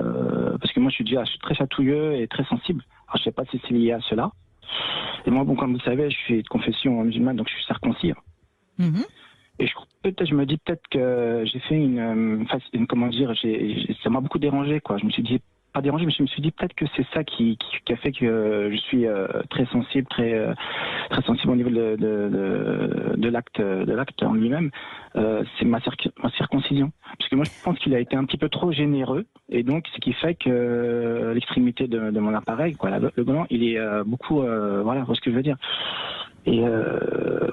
parce que moi, je suis très chatouilleux et très sensible. Alors, je sais pas si c'est lié à cela. Et moi, comme vous savez, je suis de confession musulmane, donc je suis circoncis. Mm-hmm. Et je me dis peut-être que j'ai fait ça m'a beaucoup dérangé, quoi. Je me suis dit, pas dérangé, mais je me suis dit peut-être que c'est ça qui a fait que je suis très sensible, très sensible au niveau de l'acte en lui-même. C'est ma circoncision. Parce que moi, je pense qu'il a été un petit peu trop généreux, et donc ce qui fait que l'extrémité de mon appareil, quoi, le gland, il est beaucoup, voilà, ce que je veux dire. Et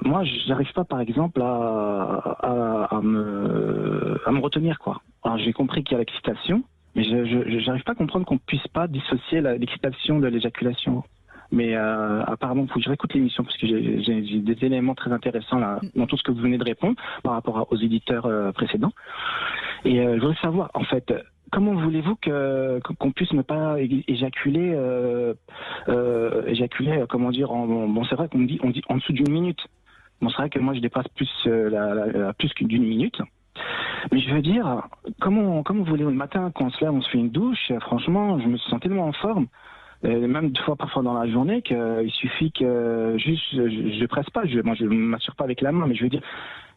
moi, j'arrive pas, par exemple, à me retenir, quoi. Alors, j'ai compris qu'il y a l'excitation, mais je n'arrive pas à comprendre qu'on puisse pas dissocier l'excitation de l'éjaculation. Mais apparemment, il faut que je réécoute l'émission parce que j'ai des éléments très intéressants là, dans tout ce que vous venez de répondre par rapport aux éditeurs précédents. Et je voudrais savoir, en fait, comment voulez-vous qu'on puisse ne pas éjaculer, comment dire, c'est vrai qu'on dit en dessous d'une minute. Bon, c'est vrai que moi je dépasse plus d'une minute. Mais je veux dire, comment voulez-vous le matin quand on se lève, on se fait une douche, franchement, je me sens tellement en forme. Même 2 fois parfois dans la journée qu'il suffit que juste je presse pas, moi je m'assure pas avec la main, mais je veux dire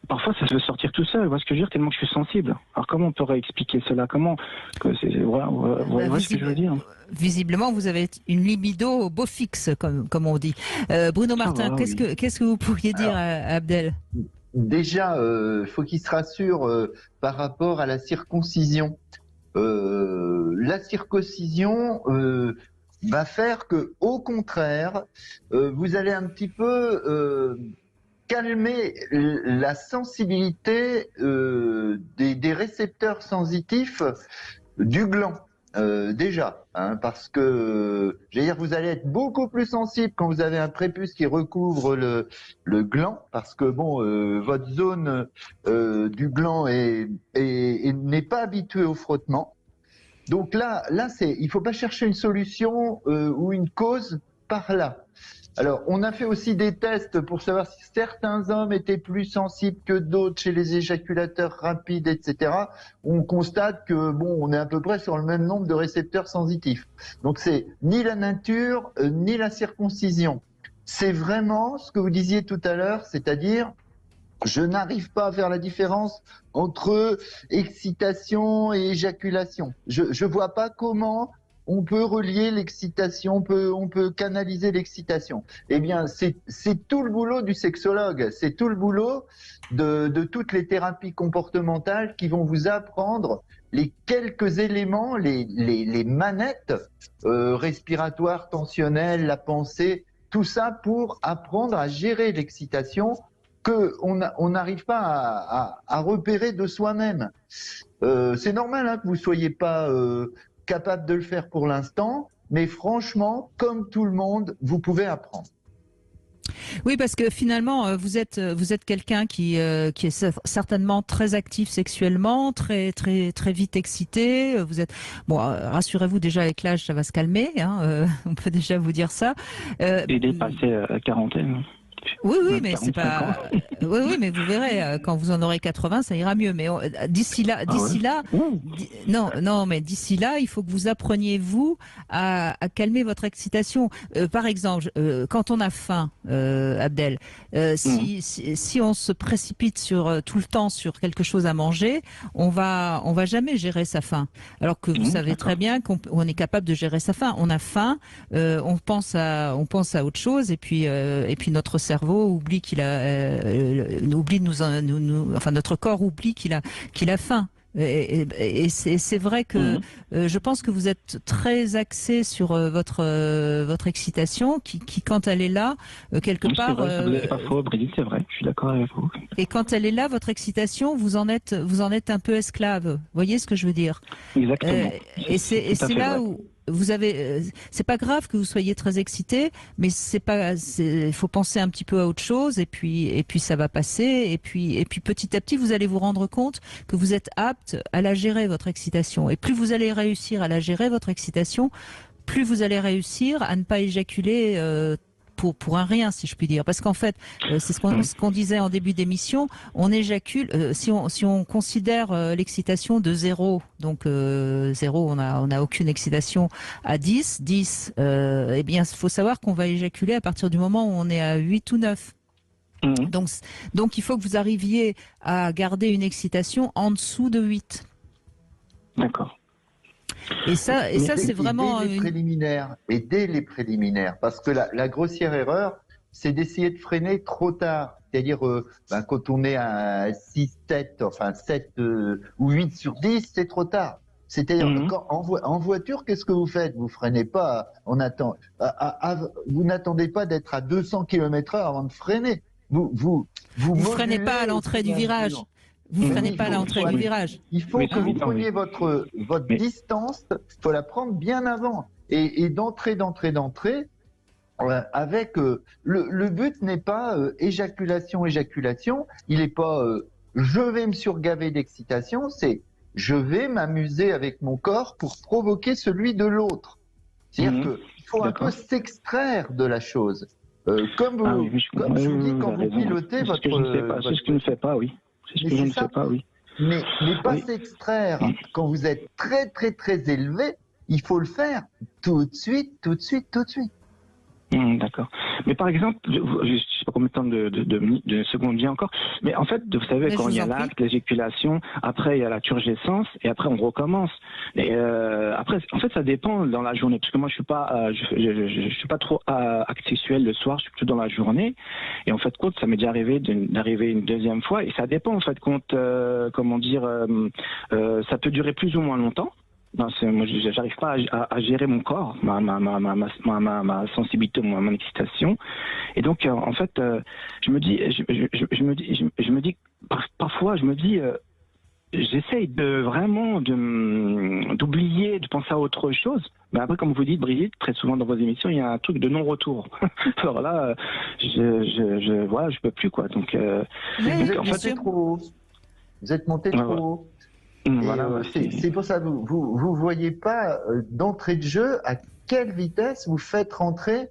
parfois ça se veut sortir tout seul, vous voyez ce que je veux dire, tellement que je suis sensible. Alors comment on pourrait expliquer cela, ce que je veux dire. Visiblement vous avez une libido au beau fixe comme on dit. Bruno Martin, qu'est-ce que vous pourriez dire à Abdel? Déjà, faut qu'il se rassure par rapport à la circoncision. La circoncision va faire que, au contraire, vous allez un petit peu calmer la sensibilité des récepteurs sensitifs du gland. Déjà, hein, parce que vous allez être beaucoup plus sensible quand vous avez un prépuce qui recouvre le gland, parce que votre zone du gland n'est pas habituée au frottement. Donc là, il faut pas chercher une solution ou une cause par là. Alors, on a fait aussi des tests pour savoir si certains hommes étaient plus sensibles que d'autres chez les éjaculateurs rapides, etc. On constate que, on est à peu près sur le même nombre de récepteurs sensitifs. Donc, c'est ni la nature, ni la circoncision. C'est vraiment ce que vous disiez tout à l'heure, c'est-à-dire, je n'arrive pas à faire la différence entre excitation et éjaculation. Je vois pas comment on peut relier l'excitation, on peut canaliser l'excitation. Eh bien, c'est tout le boulot du sexologue, c'est tout le boulot de toutes les thérapies comportementales qui vont vous apprendre les quelques éléments, les manettes respiratoires, tensionnelles, la pensée, tout ça pour apprendre à gérer l'excitation qu'on n'arrive pas à repérer de soi-même. C'est normal que vous soyez pas capable de le faire pour l'instant, mais franchement, comme tout le monde, vous pouvez apprendre. Oui, parce que finalement, vous êtes quelqu'un qui est certainement très actif sexuellement, très très très vite excité. Vous êtes rassurez-vous, déjà avec l'âge, ça va se calmer. On peut déjà vous dire ça. Et dépasser la quarantaine. Oui, mais c'est pas. Oui, mais vous verrez, quand vous en aurez 80, ça ira mieux. Mais d'ici là, non, mais d'ici là, il faut que vous appreniez vous à calmer votre excitation. Par exemple, quand on a faim, Abdel, si on se précipite sur tout le temps sur quelque chose à manger, on va jamais gérer sa faim. Alors que vous savez très bien qu'on est capable de gérer sa faim. On a faim, on pense à autre chose, et puis notre cerveau oublie notre corps oublie qu'il a faim. Et c'est vrai que je pense que vous êtes très axé sur votre excitation qui quand elle est là quelque part. Vous n'avez pas faux, Brigitte, c'est vrai. Je suis d'accord avec vous. Et quand elle est là, votre excitation, vous en êtes un peu esclave. Vous voyez ce que je veux dire? Exactement. Et c'est là où vous avez, c'est pas grave que vous soyez très excité, mais il faut penser un petit peu à autre chose, et puis ça va passer, et puis petit à petit vous allez vous rendre compte que vous êtes apte à la gérer, votre excitation, et plus vous allez réussir à la gérer, votre excitation, plus vous allez réussir à ne pas éjaculer pour un rien, si je puis dire. Parce qu'en fait, c'est ce qu'on disait en début d'émission, on éjacule, si on considère l'excitation de 0, donc 0, on a aucune excitation, à 10, eh bien, il faut savoir qu'on va éjaculer à partir du moment où on est à 8 ou 9. Donc il faut que vous arriviez à garder une excitation en dessous de 8. D'accord. Et ça, c'est vraiment dès les préliminaires, parce que la grossière erreur, c'est d'essayer de freiner trop tard. C'est-à-dire, quand on est à 6, 7, enfin 7 ou 8 sur 10, c'est trop tard. C'est-à-dire, en voiture, qu'est-ce que vous faites? Vous freinez pas, vous n'attendez pas d'être à 200 km/h avant de freiner. Vous freinez pas à l'entrée du virage. Vous ne freinez pas à l'entrée du virage. Il faut que vous preniez votre distance, il faut la prendre bien avant. Et d'entrée, avec le but n'est pas éjaculation, il n'est pas je vais me surgaver d'excitation, c'est je vais m'amuser avec mon corps pour provoquer celui de l'autre. C'est-à-dire qu'il faut un peu s'extraire de la chose. Comme je vous dis, quand vous pilotez votre... C'est ce que je ne fais pas, oui. C'est ce que je ne sais pas, oui. Mais pas s'extraire. Quand vous êtes très, très, très élevé, il faut le faire tout de suite. D'accord. Mais par exemple, je ne sais pas combien de temps de secondes j'ai encore, mais en fait, vous savez, quand il y a l'acte, l'éjaculation, après il y a la turgescence, et après on recommence. Et après, en fait, ça dépend dans la journée, parce que moi je suis pas trop acte sexuel le soir, je suis plutôt dans la journée. Et en fait, ça m'est déjà arrivé d'arriver une deuxième fois, et ça dépend en fait, comment dire, ça peut durer plus ou moins longtemps. Non, moi, j'arrive pas à gérer mon corps, ma sensibilité, mon excitation. Et donc, en fait, je me dis, parfois, j'essaye d'oublier, de penser à autre chose. Mais après, comme vous dites, Brigitte, très souvent dans vos émissions, il y a un truc de non-retour. Alors là, je peux plus, quoi. Donc, vous êtes monté trop haut. C'est pour ça que vous voyez pas d'entrée de jeu à quelle vitesse vous faites rentrer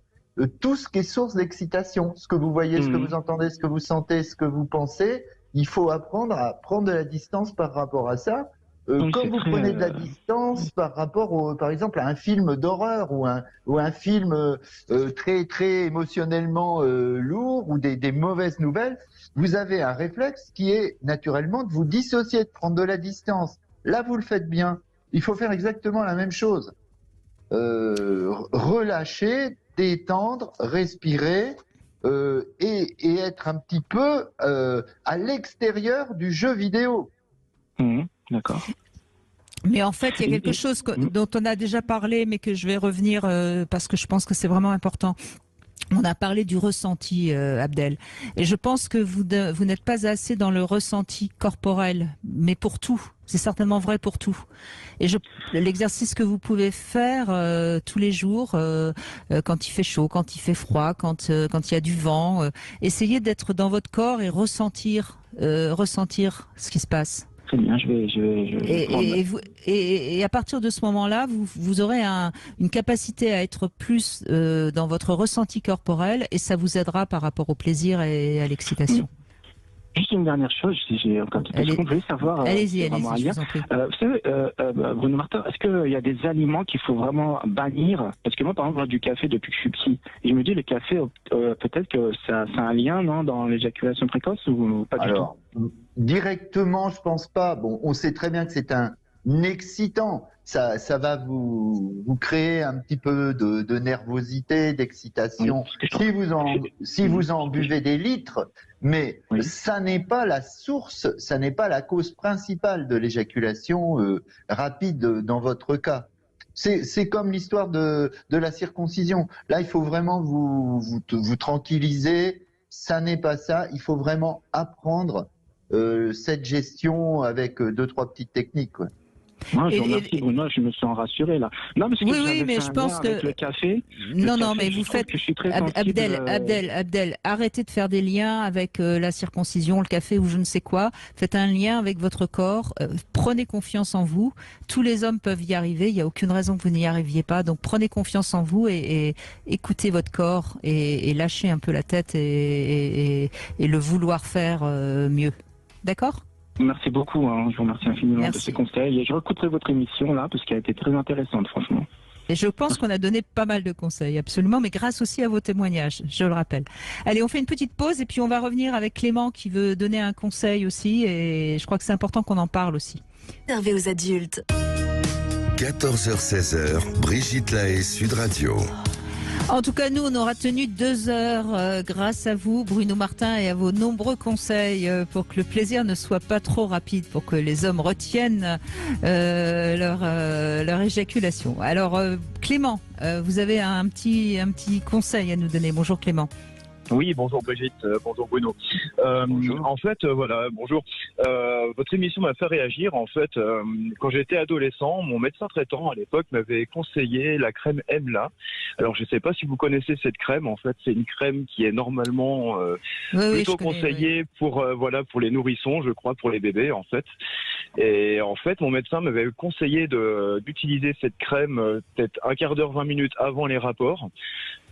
tout ce qui est source d'excitation, ce que vous voyez, ce que vous entendez, ce que vous sentez, ce que vous pensez. Il faut apprendre à prendre de la distance par rapport à ça. Quand vous prenez de la distance par rapport, par exemple, à un film d'horreur ou un film très très émotionnellement lourd ou des mauvaises nouvelles, vous avez un réflexe qui est naturellement de vous dissocier, de prendre de la distance. Là, vous le faites bien. Il faut faire exactement la même chose. Relâcher, détendre, respirer et être un petit peu à l'extérieur du jeu vidéo. D'accord. Mais en fait, il y a quelque chose dont on a déjà parlé, mais que je vais revenir parce que je pense que c'est vraiment important. On a parlé du ressenti, Abdel. Et je pense que vous n'êtes pas assez dans le ressenti corporel, mais pour tout. C'est certainement vrai pour tout. Et l'exercice que vous pouvez faire tous les jours, quand il fait chaud, quand il fait froid, quand il y a du vent, essayez d'être dans votre corps et ressentir ce qui se passe. Très bien, je vais Et à partir de ce moment-là, vous aurez une capacité à être plus dans votre ressenti corporel et ça vous aidera par rapport au plaisir et à l'excitation. Juste une dernière chose, si j'ai encore quelques secondes, je voulais savoir. Allez-y, je vous en prie. Vous savez, Bruno Martin, est-ce qu'il y a des aliments qu'il faut vraiment bannir? Parce que moi, par exemple, je bois du café depuis que je suis petit. Et je me dis, le café, peut-être que ça a un lien, non, dans l'éjaculation précoce ou pas du tout? Directement, je pense pas. Bon, on sait très bien que c'est un excitant. Ça va vous créer un petit peu de nervosité, d'excitation. Oui, si vous en buvez des litres, mais ça n'est pas la source, ça n'est pas la cause principale de l'éjaculation rapide dans votre cas. C'est comme l'histoire de la circoncision. Là, il faut vraiment vous tranquilliser. Ça n'est pas ça. Il faut vraiment apprendre cette gestion avec 2-3 petites techniques, quoi. Moi, je vous remercie, Bruno, je me sens rassuré là. Non, parce que oui, mais je pense que le café. Non, mais vous faites. Abdel, arrêtez de faire des liens avec la circoncision, le café ou je ne sais quoi. Faites un lien avec votre corps. Prenez confiance en vous. Tous les hommes peuvent y arriver. Il n'y a aucune raison que vous n'y arriviez pas. Donc prenez confiance en vous et écoutez votre corps et lâchez un peu la tête et le vouloir faire mieux. D'accord ? Merci beaucoup, je vous remercie infiniment de ces conseils. Et je réécouterai votre émission là, parce qu'elle a été très intéressante, franchement. Et je pense qu'on a donné pas mal de conseils, absolument, mais grâce aussi à vos témoignages, je le rappelle. Allez, on fait une petite pause et puis on va revenir avec Clément qui veut donner un conseil aussi. Et je crois que c'est important qu'on en parle aussi. Réservé aux adultes. 14h-16h, Brigitte Lahaie, Sud Radio. En tout cas, nous, on aura tenu 2 heures grâce à vous, Bruno Martin, et à vos nombreux conseils pour que le plaisir ne soit pas trop rapide, pour que les hommes retiennent leur éjaculation. Alors, Clément, vous avez un petit conseil à nous donner. Bonjour Clément. Oui, bonjour Brigitte, bonjour Bruno. Bonjour. En fait, voilà, bonjour. Votre émission m'a fait réagir. En fait, quand j'étais adolescent, mon médecin traitant à l'époque m'avait conseillé la crème Emla. Alors, je ne sais pas si vous connaissez cette crème. En fait, c'est une crème qui est normalement plutôt conseillée pour pour les nourrissons, je crois, pour les bébés, en fait. Et en fait, mon médecin m'avait conseillé d'utiliser cette crème peut-être un quart d'heure, 20 minutes avant les rapports.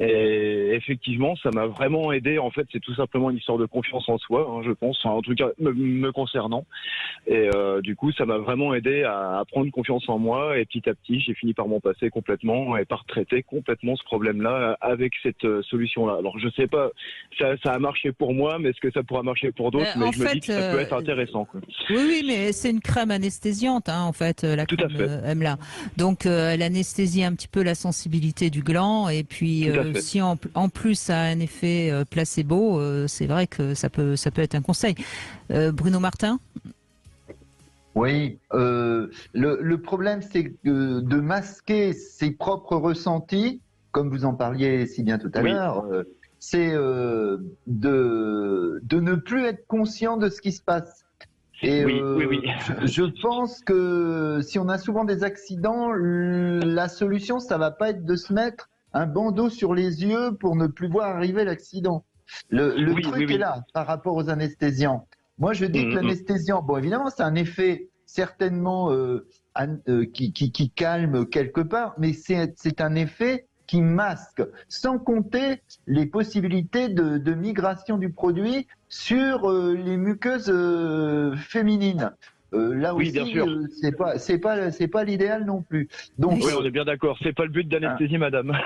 Et effectivement, ça m'a vraiment aidé. En fait, c'est tout simplement une histoire de confiance en soi, je pense, en tout cas me concernant. Et du coup, ça m'a vraiment aidé à prendre confiance en moi. Et petit à petit, j'ai fini par m'en passer complètement et par traiter complètement ce problème-là avec cette solution-là. Alors, je sais pas, ça a marché pour moi, mais est-ce que ça pourra marcher pour d'autres? Mais je me dis que ça peut être intéressant, quoi. Oui, mais c'est une crème anesthésiante, en fait, la crème Emla. Donc, elle anesthésie un petit peu la sensibilité du gland. Et puis, si en plus ça a un effet placebo, c'est vrai que ça peut être un conseil. Bruno Martin? Oui, le problème c'est de masquer ses propres ressentis, comme vous en parliez si bien tout à l'heure, c'est de ne plus être conscient de ce qui se passe. Et je pense que si on a souvent des accidents, la solution, ça va pas être de se mettre un bandeau sur les yeux pour ne plus voir arriver l'accident. Le truc est là par rapport aux anesthésiants. Moi, je dis que l'anesthésiant, bon, évidemment, c'est un effet certainement qui calme quelque part, mais c'est un effet qui masque, sans compter les possibilités de migration du produit sur les muqueuses féminines. Là aussi, bien sûr. c'est pas l'idéal non plus. Donc, oui, on est bien d'accord. C'est pas le but d'anesthésie, madame.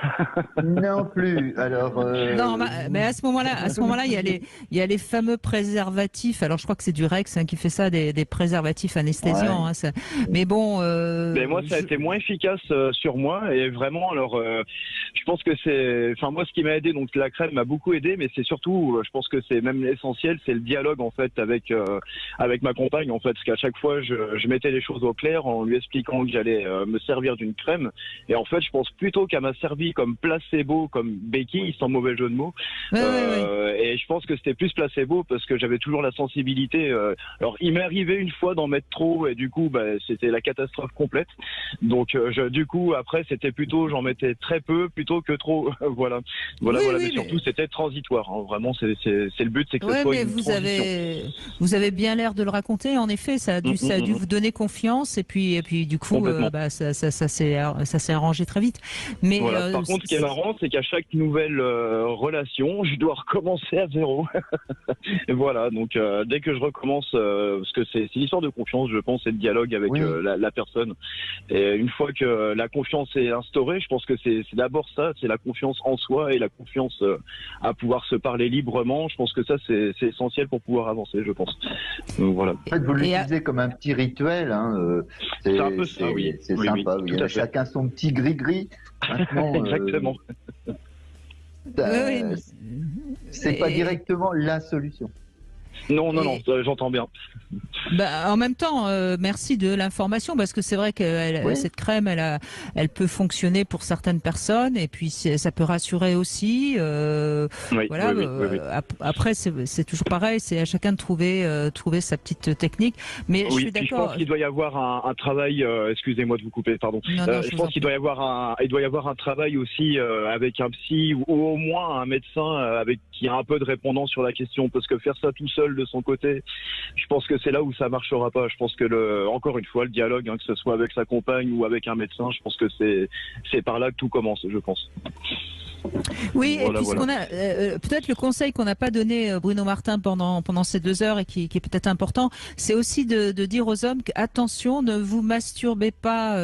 Non plus. Alors. Non, mais à ce moment-là, il y a les fameux préservatifs. Alors, je crois que c'est du Rex qui fait ça, des préservatifs anesthésiants. Ouais. Mais bon. Mais moi, ça a été moins efficace sur moi et vraiment. Alors, je pense que c'est. Enfin, moi, ce qui m'a aidé, donc la crème m'a beaucoup aidé, mais c'est surtout, je pense que c'est même l'essentiel, c'est le dialogue en fait avec ma compagne en fait, parce qu'à chaque fois, je mettais les choses au clair en lui expliquant que j'allais me servir d'une crème. Et en fait, je pense plutôt qu'elle m'a servi comme placebo, comme béquille, sans mauvais jeu de mots. Et je pense que c'était plus placebo parce que j'avais toujours la sensibilité. Alors, il m'est arrivé une fois d'en mettre trop et du coup, c'était la catastrophe complète. Donc, du coup, après, c'était plutôt, j'en mettais très peu plutôt que trop. voilà. Mais surtout, c'était transitoire. Vraiment, c'est le but, c'est que ce soit une transition. Vous avez bien l'air de le raconter. En effet, ça ça a dû vous donner confiance et puis du coup, ça s'est arrangé très vite. Mais voilà. Par contre, ce qui est marrant, c'est qu'à chaque nouvelle relation, je dois recommencer à zéro. Et voilà, donc dès que je recommence, parce que c'est une histoire de confiance, je pense, et de dialogue avec la personne. Et une fois que la confiance est instaurée, je pense que c'est d'abord ça, c'est la confiance en soi et la confiance à pouvoir se parler librement. Je pense que ça, c'est essentiel pour pouvoir avancer, je pense. Donc voilà. En fait, vous l'utilisez comme un petit rituel. Hein, c'est un peu ça, oui. C'est sympa. Oui. Chacun son petit gris-gris. Exactement. C'est pas directement la solution. Non, j'entends bien. En même temps, merci de l'information parce que c'est vrai que cette crème, elle peut fonctionner pour certaines personnes et puis ça peut rassurer aussi. Après, c'est toujours pareil, c'est à chacun de trouver sa petite technique. Mais je suis d'accord. Je pense qu'il doit y avoir un travail. Excusez-moi de vous couper, pardon. Je pense qu'il doit y avoir un travail aussi avec un psy ou au moins un médecin qui a un peu de répondant sur la question, parce que faire ça tout seul de son côté, je pense que c'est là où ça marchera pas. Je pense que encore une fois, le dialogue, que ce soit avec sa compagne ou avec un médecin, je pense que c'est par là que tout commence, je pense. Oui, et puis qu'on a peut-être le conseil qu'on n'a pas donné Bruno Martin pendant ces 2 heures et qui est peut-être important, c'est aussi de dire aux hommes attention, ne vous masturbez pas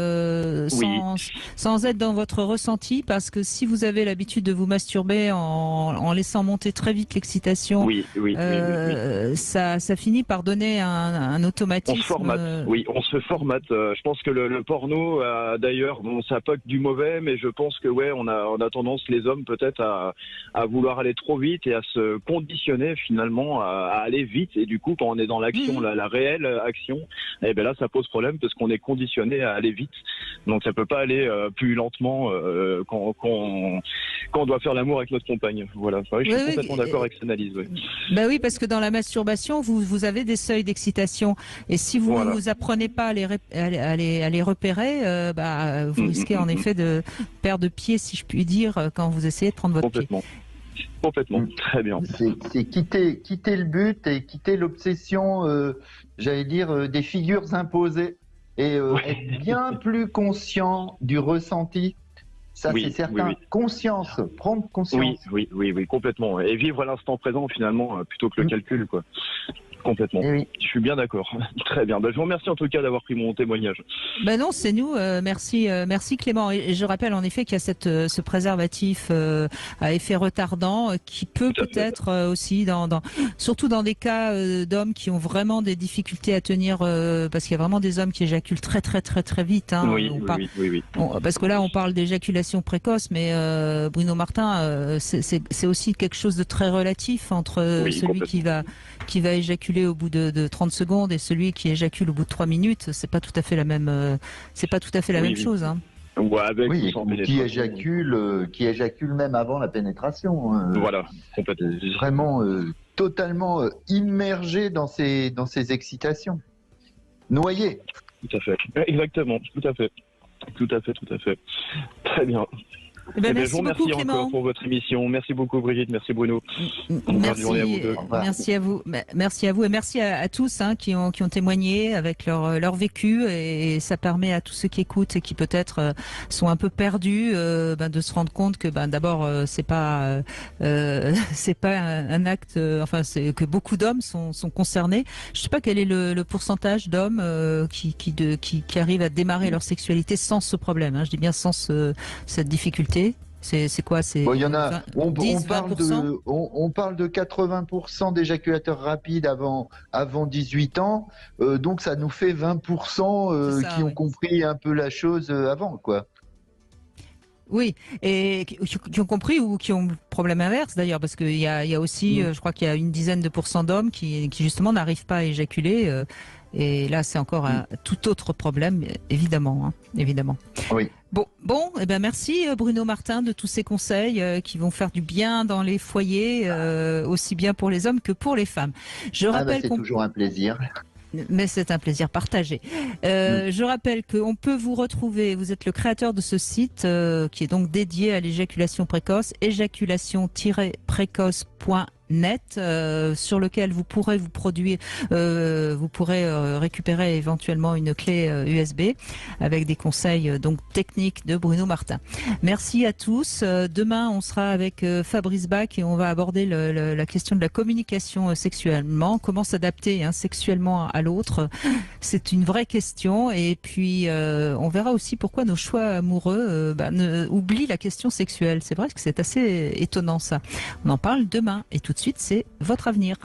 sans être dans votre ressenti, parce que si vous avez l'habitude de vous masturber en laissant monter très vite l'excitation, ça finit par donner un automatisme. On se formate. On se formate. Je pense que le porno, d'ailleurs, ça poque du mauvais, mais je pense que on a tendance, les hommes, peut-être à vouloir aller trop vite et à se conditionner finalement à aller vite, et du coup quand on est dans l'action, la réelle action, et ben là ça pose problème parce qu'on est conditionné à aller vite, donc ça peut pas aller plus lentement quand on doit faire l'amour avec notre compagne. Voilà, je suis complètement d'accord avec cette analyse. Oui, parce que dans la masturbation vous avez des seuils d'excitation, et si vous apprenez pas à les repérer, vous risquez en effet de perdre pied, si je puis dire, quand vous essayez de prendre votre pied. Complètement, très bien. C'est quitter le but et quitter l'obsession, j'allais dire, des figures imposées, et être bien plus conscient du ressenti. Ça, c'est certain. Conscience, prendre conscience. Oui, complètement. Et vivre à l'instant présent, finalement, plutôt que le calcul, quoi. Complètement. Je suis bien d'accord. Très bien. Je vous remercie en tout cas d'avoir pris mon témoignage. Non, c'est nous. Merci Clément. Et je rappelle en effet qu'il y a ce préservatif à effet retardant qui peut peut-être aussi surtout dans des cas d'hommes qui ont vraiment des difficultés à tenir, parce qu'il y a vraiment des hommes qui éjaculent très très très très vite. Hein. Parce que là on parle d'éjaculation précoce, mais Bruno Martin, c'est aussi quelque chose de très relatif entre celui qui va éjaculer au bout de 30 secondes et celui qui éjacule au bout de 3 minutes. C'est pas tout à fait la même chose. Hein. Qui éjacule même avant la pénétration. Voilà, complètement. Vraiment totalement immergé dans ses excitations. Noyé. Tout à fait. Exactement, tout à fait. Très bien. Merci je vous remercie beaucoup, Clément, encore pour votre émission. Merci beaucoup, Brigitte. Merci, Bruno. Merci à vous. Merci à vous et merci à tous qui ont témoigné avec leur vécu, et ça permet à tous ceux qui écoutent et qui peut-être sont un peu perdus de se rendre compte que d'abord c'est pas un acte. C'est que beaucoup d'hommes sont concernés. Je sais pas quel est le pourcentage d'hommes qui arrivent à démarrer leur sexualité sans ce problème. Je dis bien sans cette difficulté. C'est quoi? Il y en a. On parle de 80% d'éjaculateurs rapides avant 18 ans. Donc ça nous fait 20% qui ont compris un peu la chose avant, quoi. Oui, et qui ont compris ou qui ont le problème inverse d'ailleurs, parce qu'il y a aussi, je crois qu'il y a une dizaine de pourcents d'hommes qui justement n'arrivent pas à éjaculer. Et là, c'est encore un tout autre problème, évidemment. Oui. Bon, merci Bruno Martin de tous ces conseils qui vont faire du bien dans les foyers, aussi bien pour les hommes que pour les femmes. Je rappelle c'est toujours un plaisir. Mais c'est un plaisir partagé. Je rappelle qu'on peut vous retrouver, vous êtes le créateur de ce site qui est donc dédié à l'éjaculation précoce, éjaculation-précoce.fr. net sur lequel vous pourrez récupérer éventuellement une clé USB avec des conseils donc techniques de Bruno Martin. Merci à tous. Demain, on sera avec Fabrice Bach et on va aborder la question de la communication sexuellement. Comment s'adapter sexuellement à l'autre? C'est une vraie question. Et puis, on verra aussi pourquoi nos choix amoureux oublient la question sexuelle. C'est vrai que c'est assez étonnant ça. On en parle demain. Et tout de suite, c'est votre avenir.